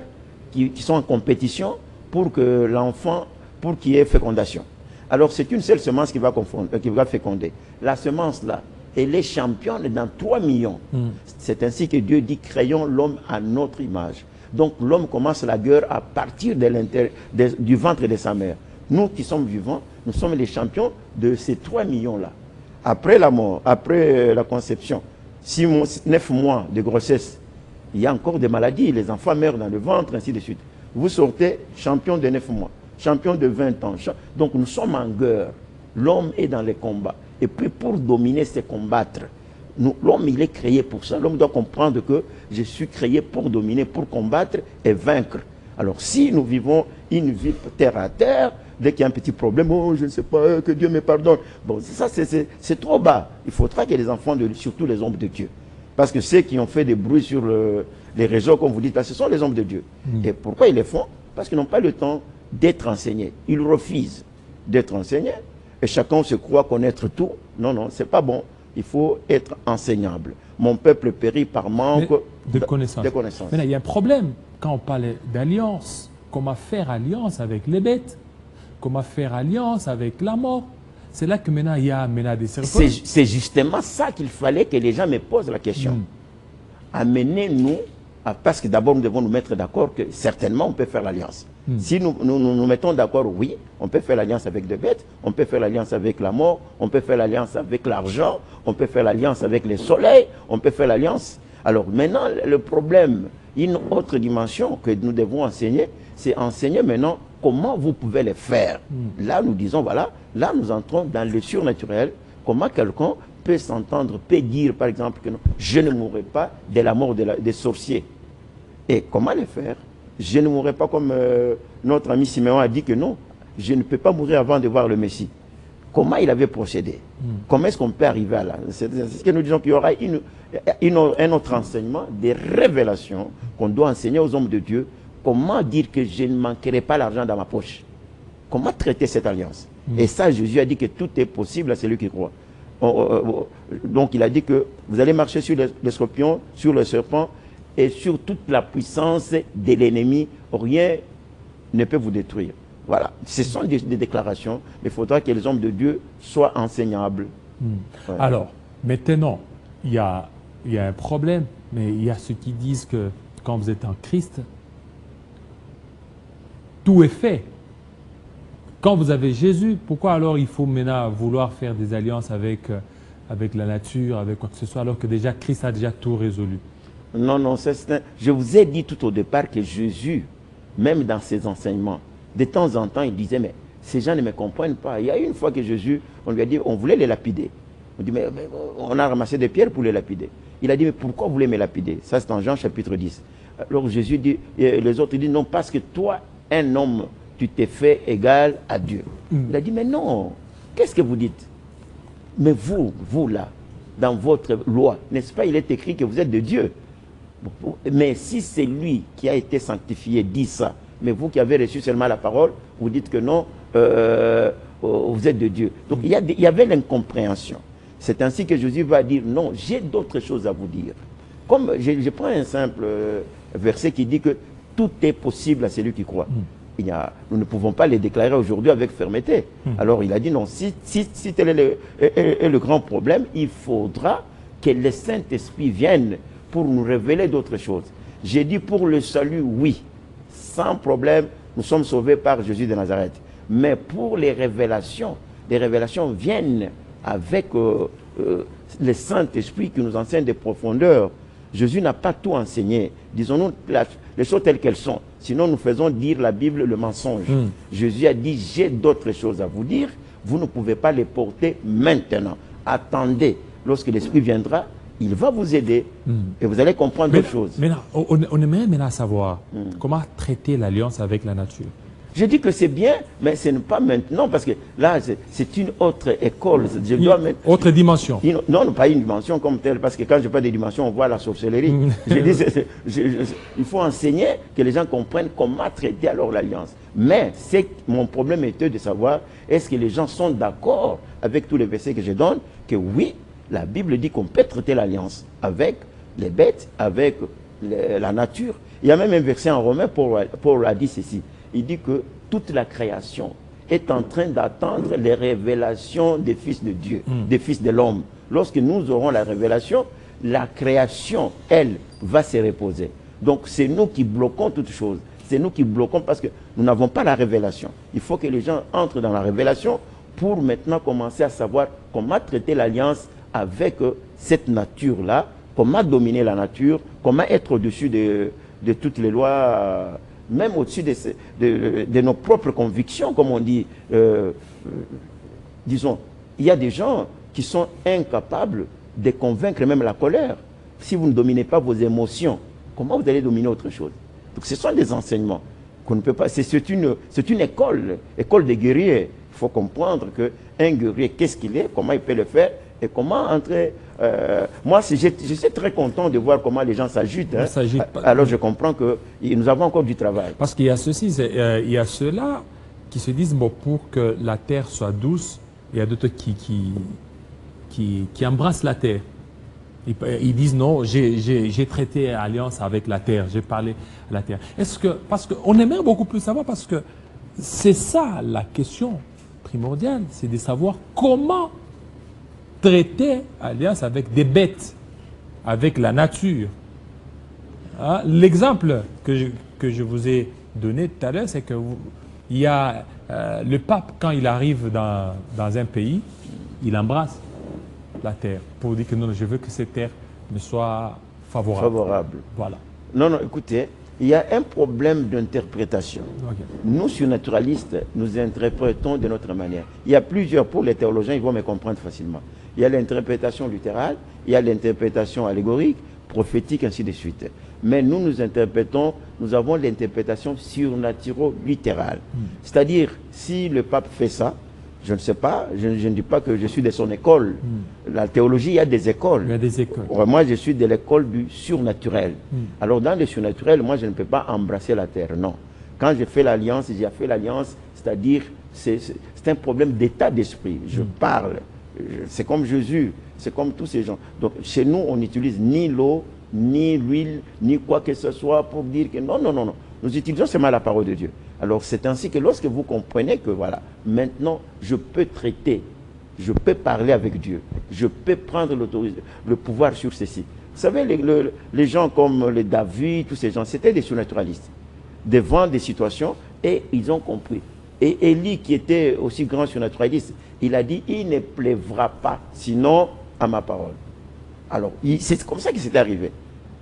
qui sont en compétition pour que l'enfant, pour qu'il y ait fécondation. Alors c'est une seule semence qui va féconder. La semence là, elle est championne dans 3 millions. C'est ainsi que Dieu dit, créons l'homme à notre image. Donc l'homme commence la guerre à partir du ventre de sa mère. Nous qui sommes vivants, nous sommes les champions de ces 3 millions-là. Après la mort, après la conception, 9 mois de grossesse, il y a encore des maladies, les enfants meurent dans le ventre, ainsi de suite. Vous sortez champion de 9 mois, champion de 20 ans. Donc nous sommes en guerre. L'homme est dans les combats. Et puis pour dominer, c'est combattre. L'homme, il est créé pour ça. L'homme doit comprendre que je suis créé pour dominer, pour combattre et vaincre. Alors si nous vivons une vie terre à terre, dès qu'il y a un petit problème, oh je ne sais pas, que Dieu me pardonne. Bon, ça c'est trop bas. Il faudra que les enfants, surtout les hommes de Dieu. Parce que ceux qui ont fait des bruits sur les réseaux, comme vous dites, là, ce sont les hommes de Dieu. Et pourquoi ils les font? Parce qu'ils n'ont pas le temps d'être enseignés. Ils refusent d'être enseignés. Et chacun se croit connaître tout. Non, non, c'est pas bon. Il faut être enseignable. Mon peuple périt par manque de connaissances. Maintenant, il y a un problème quand on parle d'alliance. Comment faire alliance avec les bêtes? Comment faire alliance avec la mort? C'est là que maintenant il y a des circonstances. C'est justement ça qu'il fallait que les gens me posent la question. Amenez-nous, parce que d'abord nous devons nous mettre d'accord que certainement on peut faire l'alliance. Si nous mettons d'accord, oui, on peut faire l'alliance avec des bêtes, on peut faire l'alliance avec la mort, on peut faire l'alliance avec l'argent, on peut faire l'alliance avec le soleil, on peut faire l'alliance. Alors maintenant, le problème, une autre dimension que nous devons enseigner, c'est enseigner maintenant comment vous pouvez les faire. Là, nous disons, voilà, là, nous entrons dans le surnaturel, comment quelqu'un peut s'entendre, peut dire par exemple que non, je ne mourrai pas de la mort des sorciers. Et comment le faire? Je ne mourrai pas comme notre ami Siméon a dit que non, je ne peux pas mourir avant de voir le Messie. Comment il avait procédé? Comment est-ce qu'on peut arriver à là? C'est ce que nous disons qu'il y aura un autre enseignement, des révélations qu'on doit enseigner aux hommes de Dieu. Comment dire que je ne manquerai pas l'argent dans ma poche? Comment traiter cette alliance? Et ça, Jésus a dit que tout est possible à celui qui croit. Donc il a dit que vous allez marcher sur les scorpions, sur le serpent et sur toute la puissance de l'ennemi. Rien ne peut vous détruire. Voilà, ce sont des déclarations, mais il faudra que les hommes de Dieu soient enseignables. Ouais. Alors, maintenant, il y a un problème, mais il y a ceux qui disent que quand vous êtes en Christ, tout est fait. Quand vous avez Jésus, pourquoi alors il faut maintenant vouloir faire des alliances avec la nature, avec quoi que ce soit, alors que déjà Christ a déjà tout résolu? Non, non, je vous ai dit tout au départ que Jésus, même dans ses enseignements, de temps en temps, il disait, mais ces gens ne me comprennent pas. Il y a une fois que Jésus, on lui a dit, on voulait les lapider. On dit, mais on a ramassé des pierres pour les lapider. Il a dit, mais pourquoi vous voulez me lapider? Ça, c'est en Jean chapitre 10. Alors Jésus dit, et les autres disent, non, parce que toi, un homme, tu t'es fait égal à Dieu. Il a dit, mais non, qu'est-ce que vous dites? Mais vous là, dans votre loi, n'est-ce pas, il est écrit que vous êtes de Dieu. Mais si c'est lui qui a été sanctifié dit ça, mais vous qui avez reçu seulement la parole, vous dites que non, vous êtes de Dieu. Donc il y avait l'incompréhension. C'est ainsi que Jésus va dire, non, j'ai d'autres choses à vous dire. Comme je prends un simple verset qui dit que tout est possible à celui qui croit. Nous ne pouvons pas les déclarer aujourd'hui avec fermeté. Alors il a dit, non, si tel est le grand problème, il faudra que le Saint-Esprit vienne pour nous révéler d'autres choses. J'ai dit pour le salut, oui. Sans problème, nous sommes sauvés par Jésus de Nazareth. Mais pour les révélations viennent avec le Saint-Esprit qui nous enseigne des profondeurs. Jésus n'a pas tout enseigné. Disons-nous les choses telles qu'elles sont. Sinon, nous faisons dire la Bible le mensonge. Jésus a dit, j'ai d'autres choses à vous dire. Vous ne pouvez pas les porter maintenant. Attendez. Lorsque l'Esprit viendra, il va vous aider et vous allez comprendre d'autres choses. Maintenant, on aimerait maintenant savoir comment traiter l'alliance avec la nature. Je dis que c'est bien, mais ce n'est pas maintenant, parce que là, c'est une autre école. Autre dimension. Non, pas une dimension comme telle, parce que quand je parle de dimension, on voit la sorcellerie. Je dis, il faut enseigner que les gens comprennent comment traiter alors l'alliance. Mais mon problème était de savoir, est-ce que les gens sont d'accord avec tous les versets que je donne, que oui, la Bible dit qu'on peut traiter l'alliance avec les bêtes, avec la nature. Il y a même un verset en Romains, Paul a dit ceci. Il dit que toute la création est en train d'attendre les révélations des fils de Dieu, des fils de l'homme. Lorsque nous aurons la révélation, la création, elle, va se reposer. Donc c'est nous qui bloquons toutes choses. C'est nous qui bloquons parce que nous n'avons pas la révélation. Il faut que les gens entrent dans la révélation pour maintenant commencer à savoir comment traiter l'alliance avec cette nature-là, comment dominer la nature, comment être au-dessus de toutes les lois, même au-dessus de nos propres convictions, comme on dit. Disons, il y a des gens qui sont incapables de convaincre même la colère. Si vous ne dominez pas vos émotions, comment vous allez dominer autre chose? Donc ce sont des enseignements qu'on ne peut pas... C'est une école des guerriers. Il faut comprendre qu'un guerrier, qu'est-ce qu'il est, comment il peut le faire, et comment entrer... moi, je suis très content de voir comment les gens s'agitent. Hein. Alors je comprends que nous avons encore du travail. Parce qu'il y a ceci, il y a ceux-là qui se disent, bon, pour que la terre soit douce, il y a d'autres qui embrassent la terre. Ils disent, non, j'ai traité alliance avec la terre, j'ai parlé à la terre. Parce qu'on aimerait beaucoup plus savoir, parce que c'est ça la question primordiale, c'est de savoir comment traiter alliance avec des bêtes, avec la nature. Hein? L'exemple que je vous ai donné tout à l'heure, c'est que il y a le pape, quand il arrive dans un pays, il embrasse la terre pour dire que non, je veux que cette terre me soit favorable. Voilà. Non, écoutez, il y a un problème d'interprétation. Okay. Nous, surnaturalistes, nous interprétons de notre manière. Il y a plusieurs, pour les théologiens, ils vont me comprendre facilement. il y a l'interprétation littérale, il y a l'interprétation allégorique, prophétique, ainsi de suite. Mais nous, nous interprétons, nous avons l'interprétation surnaturelle-littérale. C'est-à-dire, si le pape fait ça, je ne sais pas, je ne dis pas que je suis de son école. La théologie, il y a des écoles. Il y a des écoles. Moi, je suis de l'école du surnaturel. Alors, dans le surnaturel, moi, je ne peux pas embrasser la terre, non. Quand j'ai fait l'alliance, j'ai fait l'alliance, c'est-à-dire, c'est un problème d'état d'esprit. Je parle. C'est comme Jésus, c'est comme tous ces gens. Donc, chez nous, on n'utilise ni l'eau, ni l'huile, ni quoi que ce soit pour dire que non, non, non, non. Nous utilisons seulement la parole de Dieu. Alors, c'est ainsi que lorsque vous comprenez que, voilà, maintenant, je peux traiter, je peux parler avec Dieu, je peux prendre le pouvoir sur ceci. Vous savez, les gens comme les David, tous ces gens, c'était des surnaturalistes. Devant des situations, et ils ont compris. Et Élie, qui était aussi grand surnaturaliste, il a dit, il ne pleuvra pas, sinon à ma parole. Alors, c'est comme ça que c'est arrivé.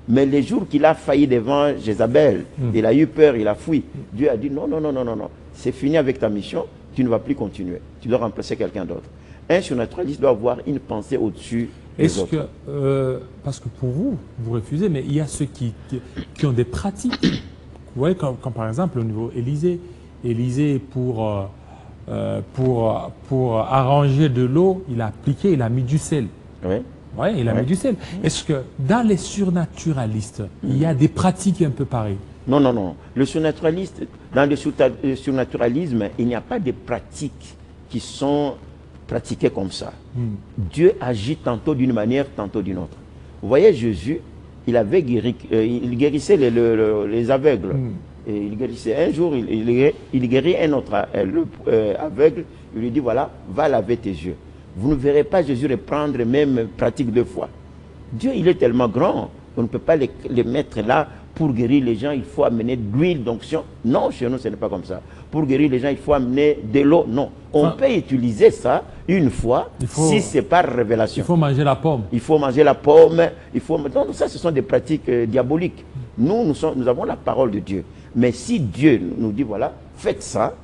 Mais les jours qu'il a failli devant Jézabel, il a eu peur, il a fui. Dieu a dit, non, non, non, non, non, non, c'est fini avec ta mission, tu ne vas plus continuer. Tu dois remplacer quelqu'un d'autre. Un surnaturaliste doit avoir une pensée au-dessus des autres. Parce que pour vous, vous refusez, mais il y a ceux qui ont des pratiques. Vous voyez, comme par exemple au niveau Élysée. Élysée, pour arranger de l'eau, il a appliqué, il a mis du sel. Oui. Oui, il a mis du sel. Est-ce que dans les surnaturalistes, il y a des pratiques un peu pareilles? Non, non, non. Le surnaturaliste, dans le surnaturalisme, il n'y a pas de pratiques qui sont pratiquées comme ça. Dieu agit tantôt d'une manière, tantôt d'une autre. Vous voyez, Jésus, il avait guéri, il guérissait les aveugles. Et il guérissait. Un jour, il guérit un autre aveugle. Il lui dit, voilà, va laver tes yeux. Vous ne verrez pas Jésus reprendre même pratique 2 fois. Dieu, il est tellement grand, on ne peut pas les mettre là pour guérir les gens, il faut amener de l'huile d'onction. Non, chez nous, ce n'est pas comme ça. Pour guérir les gens, il faut amener de l'eau. Non. On peut utiliser ça une fois, si c'est par révélation. Il faut manger la pomme. Il faut manger la pomme. Non, ça, ce sont des pratiques diaboliques. Nous avons la parole de Dieu. Mais si Dieu nous dit, voilà, faites ça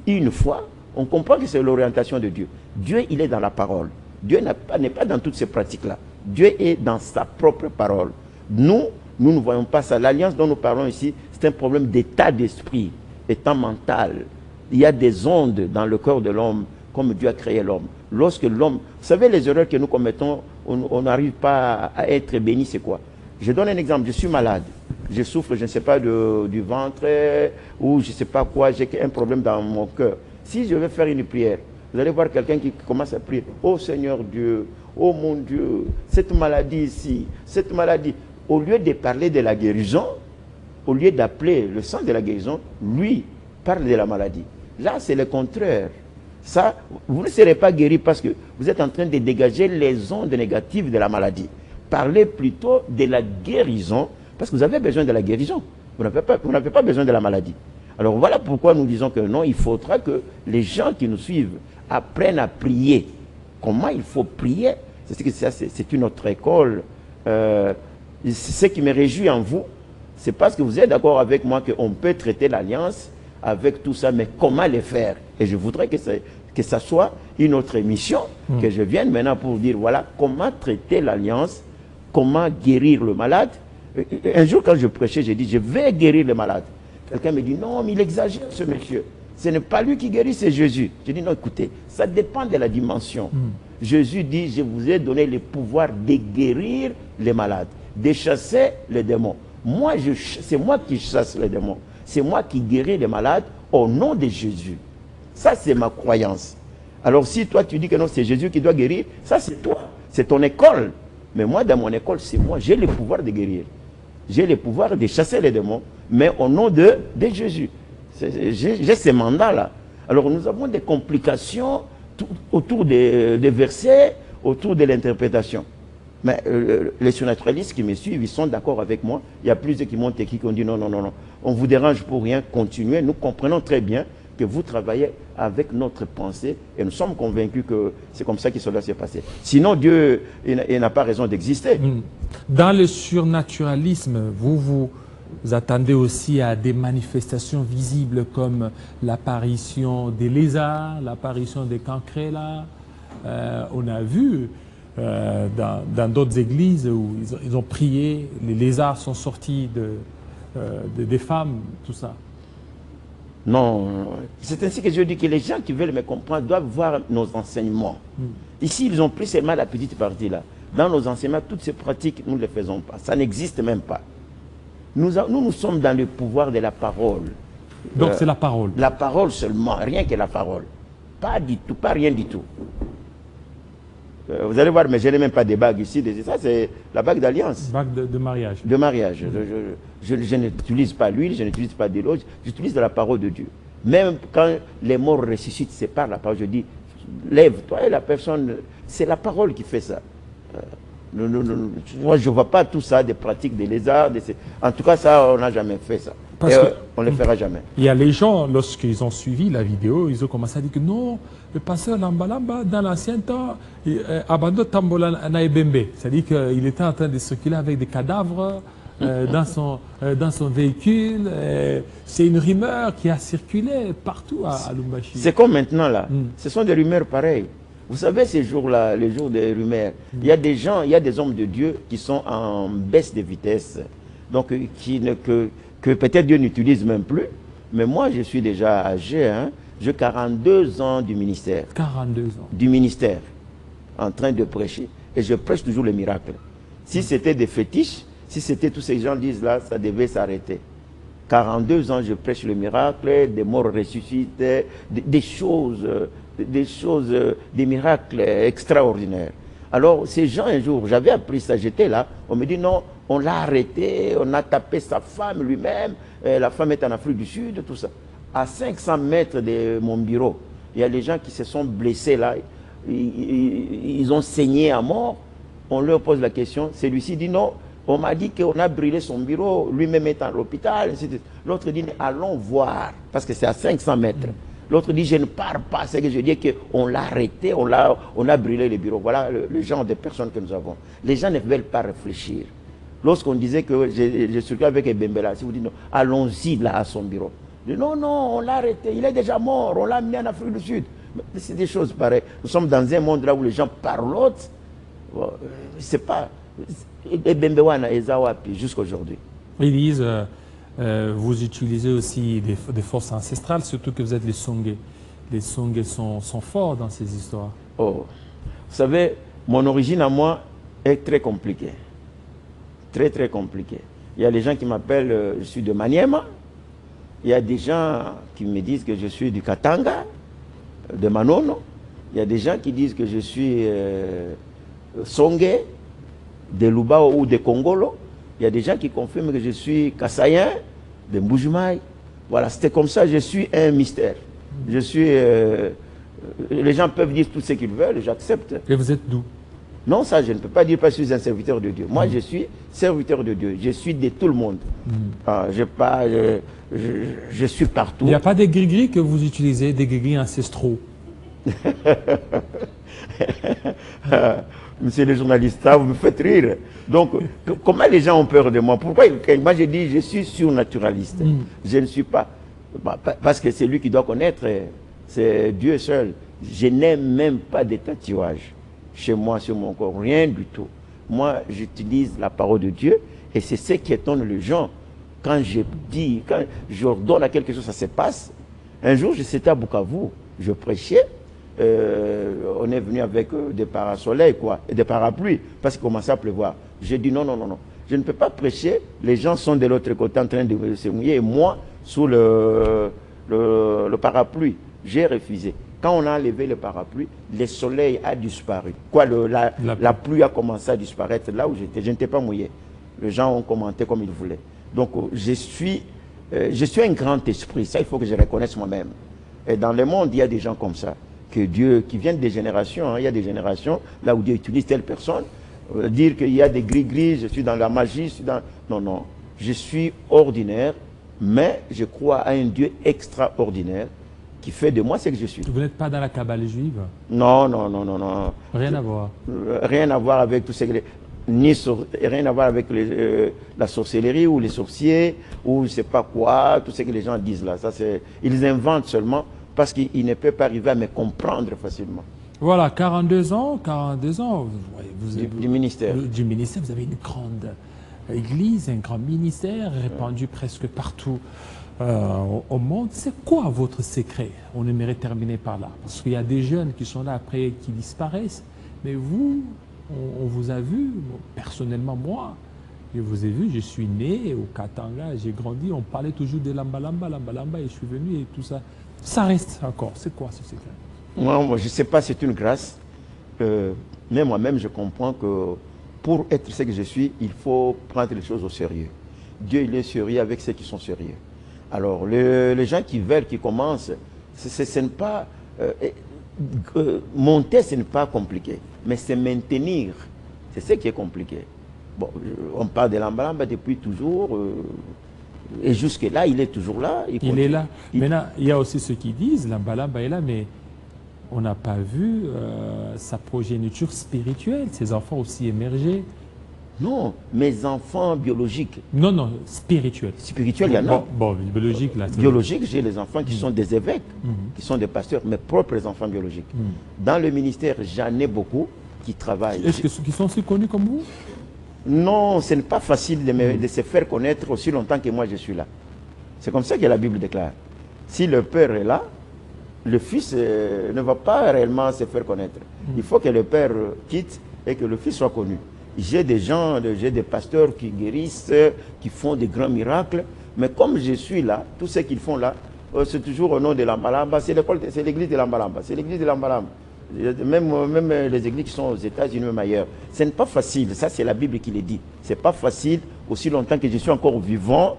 une fois, on comprend que c'est l'orientation de Dieu. Dieu, il est dans la parole. Dieu n'est pas dans toutes ces pratiques-là. Dieu est dans sa propre parole. Nous ne voyons pas ça. L'alliance dont nous parlons ici, c'est un problème d'état d'esprit, état mental. Il y a des ondes dans le corps de l'homme, comme Dieu a créé l'homme. Lorsque l'homme... Vous savez, les erreurs que nous commettons, on n'arrive pas à être béni, c'est quoi? Je donne un exemple. Je suis malade. Je souffre, je ne sais pas, du ventre, ou je ne sais pas quoi, j'ai un problème dans mon cœur. Si je vais faire une prière, vous allez voir quelqu'un qui commence à prier. Oh Seigneur Dieu, oh mon Dieu, cette maladie ici, cette maladie. Au lieu de parler de la guérison, au lieu d'appeler le sang de la guérison, lui parle de la maladie. Là, c'est le contraire. Ça, vous ne serez pas guéri parce que vous êtes en train de dégager les ondes négatives de la maladie. Parlez plutôt de la guérison, parce que vous avez besoin de la guérison. Vous n'avez pas besoin de la maladie. Alors voilà pourquoi nous disons que non, il faudra que les gens qui nous suivent apprennent à prier. Comment il faut prier? C'est une autre école. Ce qui me réjouit en vous, c'est parce que vous êtes d'accord avec moi qu'on peut traiter l'alliance avec tout ça, mais comment le faire? Et je voudrais que ça soit une autre émission, que je vienne maintenant pour dire, voilà, comment traiter l'alliance, comment guérir le malade. Un jour, quand je prêchais, j'ai dit, je vais guérir le malade. Quelqu'un me dit, non, mais il exagère, ce monsieur. Ce n'est pas lui qui guérit, c'est Jésus. Je dis, non, écoutez, ça dépend de la dimension. Jésus dit, je vous ai donné le pouvoir de guérir les malades, de chasser les démons. Moi, c'est moi qui chasse les démons. C'est moi qui guéris les malades au nom de Jésus. Ça, c'est ma croyance. Alors, si toi, tu dis que non, c'est Jésus qui doit guérir, ça, c'est toi. C'est ton école. Mais moi, dans mon école, c'est moi. J'ai le pouvoir de guérir. J'ai le pouvoir de chasser les démons, mais au nom de Jésus. J'ai ces mandats-là. Alors nous avons des complications autour des versets, autour de l'interprétation. Mais les surnaturalistes qui me suivent, ils sont d'accord avec moi. Il y a plusieurs qui montent et qui ont dit non, non, non, non. On vous dérange pour rien, continuez. Nous comprenons très bien que vous travaillez avec notre pensée et nous sommes convaincus que c'est comme ça que cela s'est passé. Sinon, Dieu il n'a pas raison d'exister. Dans le surnaturalisme, vous attendez aussi à des manifestations visibles comme l'apparition des lézards, l'apparition des cancrelats. On a vu dans d'autres églises où ils ont prié, les lézards sont sortis des femmes, tout ça. Non, c'est ainsi que je dis que les gens qui veulent me comprendre doivent voir nos enseignements. Ici, ils ont pris seulement la petite partie là. Dans nos enseignements, toutes ces pratiques, nous ne les faisons pas. Ça n'existe même pas. Nous sommes dans le pouvoir de la parole. Donc c'est la parole. La parole seulement, rien que la parole. Pas du tout, pas rien du tout. Vous allez voir, mais je n'ai même pas de bague ici. Ça, c'est la bague d'alliance. Bague de mariage. De mariage. Je n'utilise pas l'huile, je n'utilise pas de l'eau, j'utilise de la parole de Dieu. Même quand les morts ressuscitent, c'est par la parole. Je dis, lève-toi et la personne, c'est la parole qui fait ça. Moi, je ne vois pas tout ça, des pratiques des lézards. En tout cas, ça, on n'a jamais fait ça. On ne le fera jamais. Il y a les gens, lorsqu'ils ont suivi la vidéo, ils ont commencé à dire que non, le pasteur Lambalamba, dans l'ancien temps, Abando Tambola Naebembe. C'est-à-dire qu'il était en train de circuler avec des cadavres dans son véhicule. C'est une rumeur qui a circulé partout à Lumbashi. C'est comme maintenant, là. Ce sont des rumeurs pareilles. Vous savez, ces jours-là, les jours des rumeurs, il y a des gens, il y a des hommes de Dieu qui sont en baisse de vitesse. Donc, que peut-être Dieu n'utilise même plus. Mais moi, je suis déjà âgé. Hein. J'ai 42 ans du ministère. 42 ans. Du ministère, en train de prêcher. Et je prêche toujours les miracles. Si c'était des fétiches, si c'était tous ces gens disent là, ça devait s'arrêter. 42 ans, je prêche le miracle, des morts ressuscitent, des choses, des miracles extraordinaires. Alors, ces gens, un jour, j'avais appris ça, j'étais là, on me dit non, on l'a arrêté, on a tapé sa femme lui-même, la femme est en Afrique du Sud, tout ça. À 500 mètres de mon bureau, il y a des gens qui se sont blessés là, ils ont saigné à mort. On leur pose la question, celui-ci dit non, on m'a dit qu'on a brûlé son bureau, lui-même est à l'hôpital. L'autre dit allons voir, parce que c'est à 500 mètres. L'autre dit je ne pars pas, c'est que je dis qu'on l'a arrêté, on a brûlé le bureau. Voilà le genre de personnes que nous avons. Les gens ne veulent pas réfléchir. Lorsqu'on disait que je suis avec Ebembela, si vous dites non, allons-y là à son bureau. Je dis, non, on l'a arrêté, il est déjà mort, on l'a amené en Afrique du Sud. C'est des choses pareilles. Nous sommes dans un monde là où les gens parlent, c'est pas... Ebembewana et Zawapi jusqu'à aujourd'hui. Ils disent, vous utilisez aussi des forces ancestrales, surtout que vous êtes les Songé. Les Songé sont forts dans ces histoires. Oh, vous savez, mon origine à moi est très compliquée. Très, très compliquée. Il y a des gens qui m'appellent, je suis de Maniema. Il y a des gens qui me disent que je suis du Katanga, de Manono. Il y a des gens qui disent que je suis Songé, de Lubao ou de Congolo. Il y a des gens qui confirment que je suis Kassayen, de Mbujumaï. Voilà, c'était comme ça, je suis un mystère. Je suis... les gens peuvent dire tout ce qu'ils veulent, j'accepte. Et vous êtes d'où? Non, ça, je ne peux pas dire parce que je suis un serviteur de Dieu. Moi, je suis serviteur de Dieu. Je suis de tout le monde. Je suis partout. Il n'y a pas des gris-gris que vous utilisez, des gris-gris ancestraux? Monsieur le journaliste, ça, vous me faites rire. Donc, comment les gens ont peur de moi? Pourquoi? Moi, je dis, je suis surnaturaliste. Je ne suis pas... Parce que c'est lui qui doit connaître, c'est Dieu seul. Je n'ai même pas de tatouage chez moi, sur mon corps, rien du tout. Moi, j'utilise la parole de Dieu et c'est ce qui étonne les gens. Quand je dis, quand j'ordonne à quelque chose, ça se passe. Un jour, j'étais à Bukavu, je prêchais. On est venu avec des parasoleils, quoi, et des parapluies, parce qu'il commençait à pleuvoir. J'ai dit non, je ne peux pas prêcher. Les gens sont de l'autre côté en train de se mouiller, et moi, sous le parapluie. J'ai refusé. Quand on a enlevé le parapluie, le soleil a disparu. Quoi, la pluie a commencé à disparaître là où j'étais. Je n'étais pas mouillé. Les gens ont commenté comme ils voulaient. Donc, je suis un grand esprit. Ça, il faut que je reconnaisse moi-même. Et dans le monde, il y a des gens comme ça. Qui viennent des générations. Hein. Il y a des générations là où Dieu utilise telle personne. Dire qu'il y a des gris-gris, je suis dans la magie. Je suis dans... Non. Je suis ordinaire, mais je crois à un Dieu extraordinaire qui fait de moi ce que je suis. Vous n'êtes pas dans la cabale juive? Non. Rien à voir. Rien à voir avec tout ce que... rien à voir avec la sorcellerie ou les sorciers ou je ne sais pas quoi, tout ce que les gens disent là. Ça, ils inventent seulement parce qu'ils ne peuvent pas arriver à me comprendre facilement. Voilà, 42 ans, du ministère. Du ministère, vous avez une grande église, un grand ministère répandu presque partout au monde. C'est quoi votre secret? On aimerait terminer par là. Parce qu'il y a des jeunes qui sont là après, qui disparaissent. Mais vous, on vous a vu, personnellement moi, je vous ai vu, je suis né au Katanga, j'ai grandi, on parlait toujours de Lambalamba, Lambalamba, et je suis venu et tout ça. Ça reste encore. C'est quoi ce secret? Moi, je ne sais pas, c'est une grâce. Mais moi-même, je comprends que pour être ce que je suis, il faut prendre les choses au sérieux. Dieu, il est sérieux avec ceux qui sont sérieux. Alors, les gens qui veulent, qui commencent, ce n'est pas... monter, ce n'est pas compliqué. Mais c'est maintenir. C'est ce qui est compliqué. Bon, on parle de Lambalamba depuis toujours. Et jusque-là, il est toujours là. Il est là. Maintenant, il y a aussi ceux qui disent, Lambalamba est là, mais on n'a pas vu sa progéniture spirituelle, ses enfants aussi émergés. Non, mes enfants biologiques. Non, non, spirituels. Spirituels, il y en a. Bon, biologique, là. Biologiques, j'ai les enfants qui sont des évêques, qui sont des pasteurs, mes propres enfants biologiques. Dans le ministère, j'en ai beaucoup qui travaillent. Est-ce qu'ils sont aussi connus comme vous? Non, ce n'est pas facile de se faire connaître aussi longtemps que moi je suis là. C'est comme ça que la Bible déclare. Si le Père est là, le Fils ne va pas réellement se faire connaître. Il faut que le Père quitte et que le Fils soit connu. J'ai des gens, j'ai des pasteurs qui guérissent, qui font des grands miracles. Mais comme je suis là, tout ce qu'ils font là, c'est toujours au nom de Lambalamba. C'est l'église de Lambalamba. C'est l'église de Lambalamba. Même les églises qui sont aux États-Unis, même ailleurs. Ce n'est pas facile. Ça, c'est la Bible qui le dit. Ce n'est pas facile. Aussi longtemps que je suis encore vivant,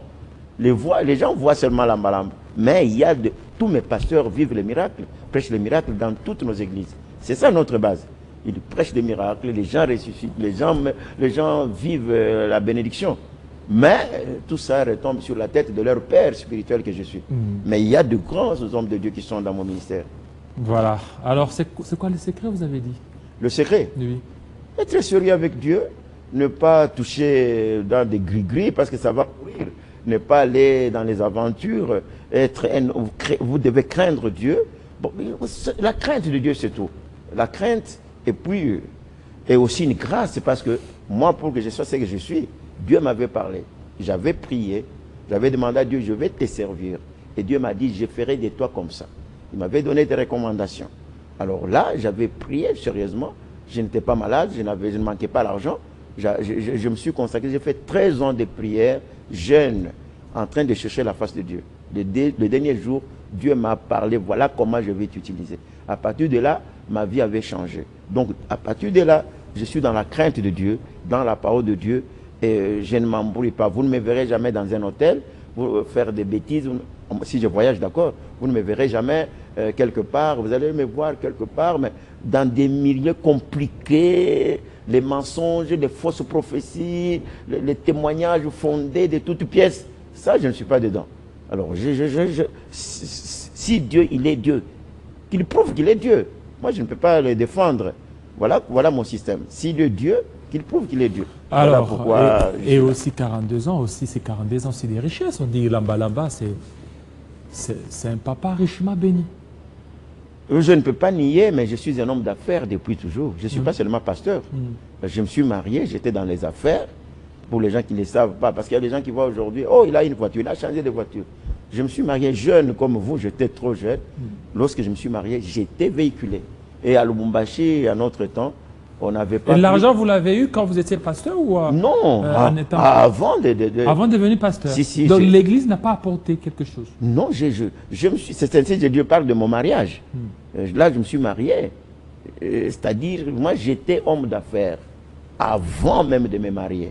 les gens voient seulement Lambalamba. Mais il y a tous mes pasteurs vivent les miracles, prêchent les miracles dans toutes nos églises. C'est ça notre base. Ils prêchent des miracles, les gens ressuscitent, les gens vivent la bénédiction. Mais tout ça retombe sur la tête de leur père spirituel que je suis. Mais il y a de grands hommes de Dieu qui sont dans mon ministère. Voilà. Alors, c'est quoi le secret, vous avez dit? Le secret? Oui. Être sérieux avec Dieu, ne pas toucher dans des gris-gris parce que ça va courir. Ne pas aller dans les aventures. Vous devez craindre Dieu. Bon, la crainte de Dieu, c'est tout. La crainte, et puis, et aussi une grâce, parce que moi, pour que je sois ce que je suis, Dieu m'avait parlé. J'avais prié, j'avais demandé à Dieu, je vais te servir. Et Dieu m'a dit, je ferai de toi comme ça. Il m'avait donné des recommandations. Alors là, j'avais prié sérieusement. Je n'étais pas malade, je ne manquais pas l'argent. Je me suis consacré, j'ai fait 13 ans de prière, jeune, en train de chercher la face de Dieu. Le dernier jour, Dieu m'a parlé, voilà comment je vais t'utiliser. À partir de là, ma vie avait changé. Donc, à partir de là, je suis dans la crainte de Dieu, dans la parole de Dieu, et je ne m'embrouille pas. Vous ne me verrez jamais dans un hôtel, faire des bêtises. Si je voyage, d'accord, vous ne me verrez jamais quelque part. Vous allez me voir quelque part, mais dans des milieux compliqués, les mensonges, les fausses prophéties, les témoignages fondés de toutes pièces. Ça, je ne suis pas dedans. Alors, si Dieu, il est Dieu, qu'il prouve qu'il est Dieu. Moi, je ne peux pas le défendre. Voilà mon système. S'il est Dieu, qu'il prouve qu'il est Dieu. Alors, voilà pourquoi et aussi 42 ans, aussi ces 42 ans, c'est des richesses. On dit Lambalamba, c'est un papa richement béni. Je ne peux pas nier, mais je suis un homme d'affaires depuis toujours. Je ne suis pas seulement pasteur. Je me suis marié, j'étais dans les affaires. Pour les gens qui ne savent pas, parce qu'il y a des gens qui voient aujourd'hui, oh, il a une voiture, il a changé de voiture. Je me suis marié jeune comme vous, j'étais trop jeune. Lorsque je me suis marié, j'étais véhiculé. Et à Lubumbashi, à notre temps, on n'avait pas... Et l'argent, vous l'avez eu quand vous étiez pasteur ou non, avant de devenir pasteur. Si, donc l'église n'a pas apporté quelque chose. Non, c'est ainsi que Dieu parle de mon mariage. Là, je me suis marié. C'est-à-dire, moi, j'étais homme d'affaires avant même de me marier.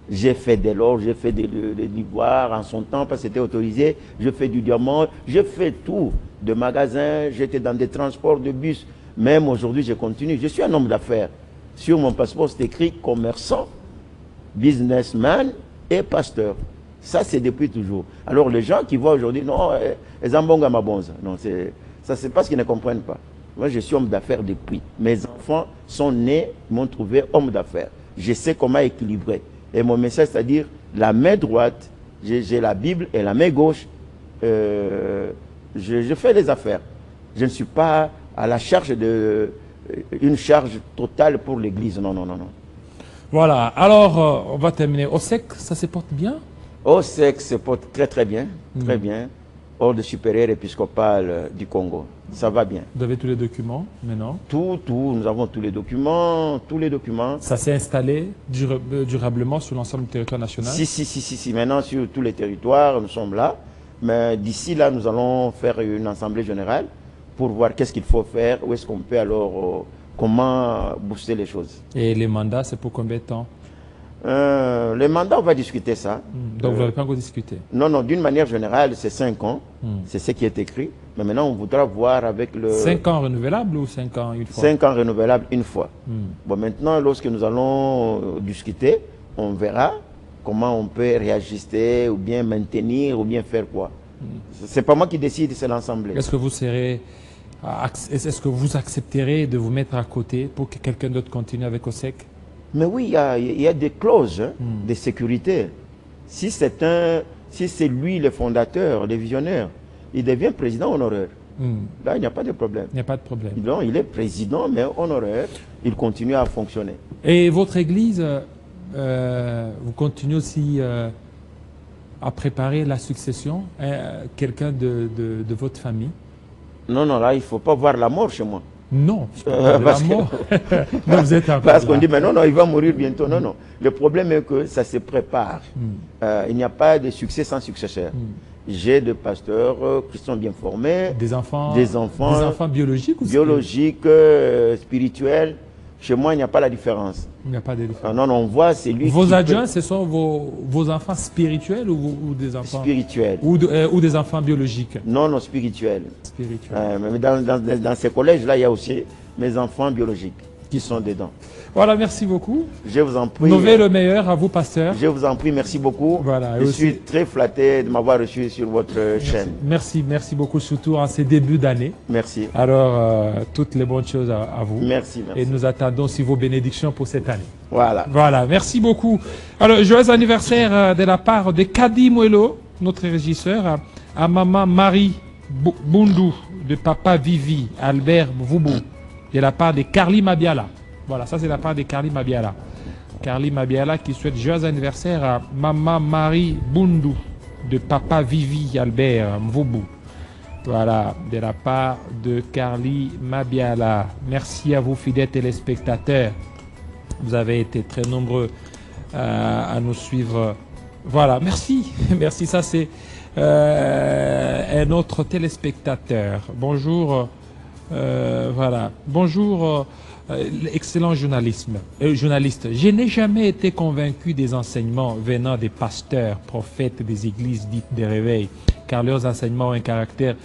J'ai fait de l'or, j'ai fait de l'ivoire en son temps parce que c'était autorisé. Je fais du diamant, je fais tout. De magasins, j'étais dans des transports de bus. Même aujourd'hui, je continue. Je suis un homme d'affaires. Sur mon passeport, c'est écrit commerçant, businessman et pasteur. Ça, c'est depuis toujours. Alors, les gens qui voient aujourd'hui, non, les ambonga mabonza. Non, ça, c'est parce qu'ils ne comprennent pas. Moi, je suis homme d'affaires depuis. Mes enfants sont nés, m'ont trouvé homme d'affaires. Je sais comment équilibrer. Et mon message, c'est-à-dire, la main droite, j'ai la Bible, et la main gauche, je fais les affaires. Je ne suis pas à la charge une charge totale pour l'Église. Non, non, non, non. Voilà, alors on va terminer. Au sec, ça se porte bien? Au sec se porte très très bien, très bien. Ordre supérieur épiscopal du Congo, ça va bien. Vous avez tous les documents maintenant? Tout, nous avons tous les documents, Ça s'est installé durablement sur l'ensemble du territoire national? Si. Maintenant, sur tous les territoires, nous sommes là. Mais d'ici là, nous allons faire une assemblée générale pour voir qu'est-ce qu'il faut faire, où est-ce qu'on peut alors, comment booster les choses. Et les mandats, c'est pour combien de temps? Les mandats, on va discuter ça. Donc vous n'avez pas encore discuté? Non, non, d'une manière générale, c'est 5 ans. C'est ce qui est écrit. Mais maintenant, on voudra voir avec le... 5 ans renouvelables ou 5 ans une fois? 5 ans renouvelables une fois. Bon, maintenant, lorsque nous allons discuter, on verra comment on peut réajuster ou bien maintenir ou bien faire quoi. C'est pas moi qui décide, c'est l'Assemblée. Est-ce que vous serez... Est-ce que vous accepterez de vous mettre à côté pour que quelqu'un d'autre continue avec OSEC? Mais oui, il y a des clauses de sécurité. Si c'est lui le fondateur, le visionnaire, il devient président honoraire. Là, il n'y a pas de problème. Il n'y a pas de problème. Non, il est président, mais honoraire. Il continue à fonctionner. Et votre église, vous continuez aussi à préparer la succession? Quelqu'un de votre famille? Non, non, là, il ne faut pas voir la mort chez moi. Non, la mort. Non, vous êtes parce qu'on dit, mais non, non, il va mourir bientôt. Non, non. Le problème est que ça se prépare. Il n'y a pas de succès sans successeur. J'ai des pasteurs qui sont bien formés. Des enfants biologiques ou biologiques, spirituels. Chez moi, il n'y a pas la différence. Il n'y a pas de différence. Non, non, on voit, c'est lui. Vos adjoints, ce sont vos enfants spirituels ou des enfants spirituels ou des enfants biologiques? Non, non, spirituels. Spirituels. Mais dans ces collèges-là, il y a aussi mes enfants biologiques qui sont dedans. Voilà, merci beaucoup. Je vous en prie. Mauvais le meilleur à vous, pasteur. Je vous en prie, merci beaucoup. Voilà, je suis très flatté de m'avoir reçu sur votre chaîne. Merci beaucoup, surtout en ces débuts d'année. Merci. Alors, toutes les bonnes choses à vous. Merci. Et nous attendons aussi vos bénédictions pour cette année. Voilà, merci beaucoup. Alors, joyeux anniversaire de la part de Kadi Mouelo, notre régisseur, à maman Marie Bundu, de papa Vivi, Albert Voubou, de la part de Carly Mabiala. Voilà, ça c'est la part de Carly Mabiala. Carly Mabiala qui souhaite joyeux anniversaire à maman Marie Bundu, de papa Vivi, Albert Voubou. Voilà, de la part de Carly Mabiala. Merci à vous, fidèles téléspectateurs. Vous avez été très nombreux à nous suivre. Voilà, merci. Merci, ça c'est un autre téléspectateur. Bonjour. Voilà. Bonjour, excellent journaliste. Je n'ai jamais été convaincu des enseignements venant des pasteurs, prophètes des églises dites des réveils, car leurs enseignements ont un caractère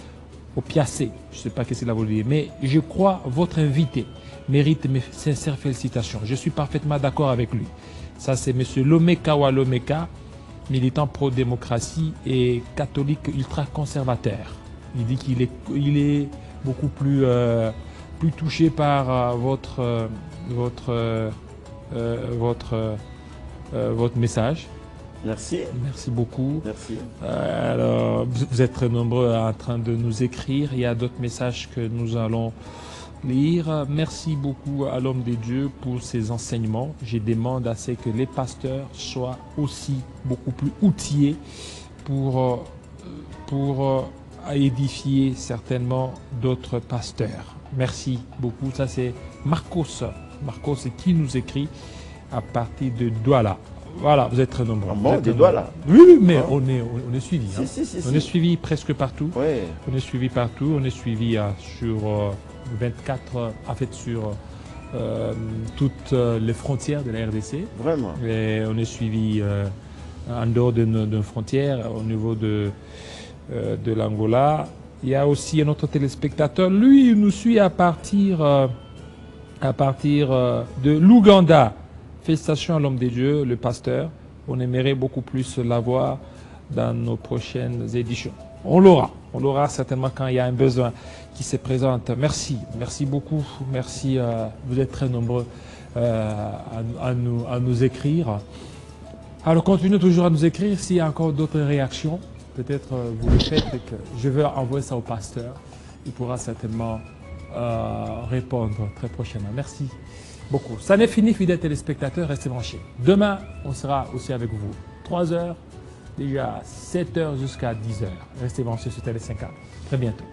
opiacé. Je ne sais pas ce que cela veut dire, mais je crois votre invité mérite mes sincères félicitations. Je suis parfaitement d'accord avec lui. Ça, c'est M. Lomeka Walomeka, militant pro-démocratie et catholique ultra-conservateur. Il dit qu'il est beaucoup plus touché par votre message. Merci. Merci beaucoup. Merci. Alors, vous êtes très nombreux en train de nous écrire. Il y a d'autres messages que nous allons lire. Merci beaucoup à l'homme de Dieu pour ses enseignements. Je demande à ce que les pasteurs soient aussi beaucoup plus outillés pour édifier certainement d'autres pasteurs. Merci beaucoup. Ça c'est Marcos. Marcos qui nous écrit à partir de Douala. Voilà, vous êtes très nombreux. Bon, de Douala. Oui, mais on est suivi. On est suivi presque partout. Oui. On est suivi partout. On est suivi sur 24, en fait sur toutes les frontières de la RDC. Vraiment. Et on est suivi en dehors de nos frontières, au niveau de l'Angola. Il y a aussi un autre téléspectateur. Lui, il nous suit à partir de l'Ouganda. Félicitations à l'homme des dieux, le pasteur. On aimerait beaucoup plus l'avoir dans nos prochaines éditions. On l'aura certainement quand il y a un besoin qui se présente. Merci beaucoup. Merci, vous êtes très nombreux à nous écrire. Alors continuez toujours à nous écrire. S'il y a encore d'autres réactions, peut-être vous le faites et que je vais envoyer ça au pasteur. Il pourra certainement répondre très prochainement. Merci beaucoup. Ça n'est fini, fidèles téléspectateurs, restez branchés. Demain, on sera aussi avec vous. 3 heures, déjà 7 heures jusqu'à 10 heures. Restez branchés sur Télé 5A. Très bientôt.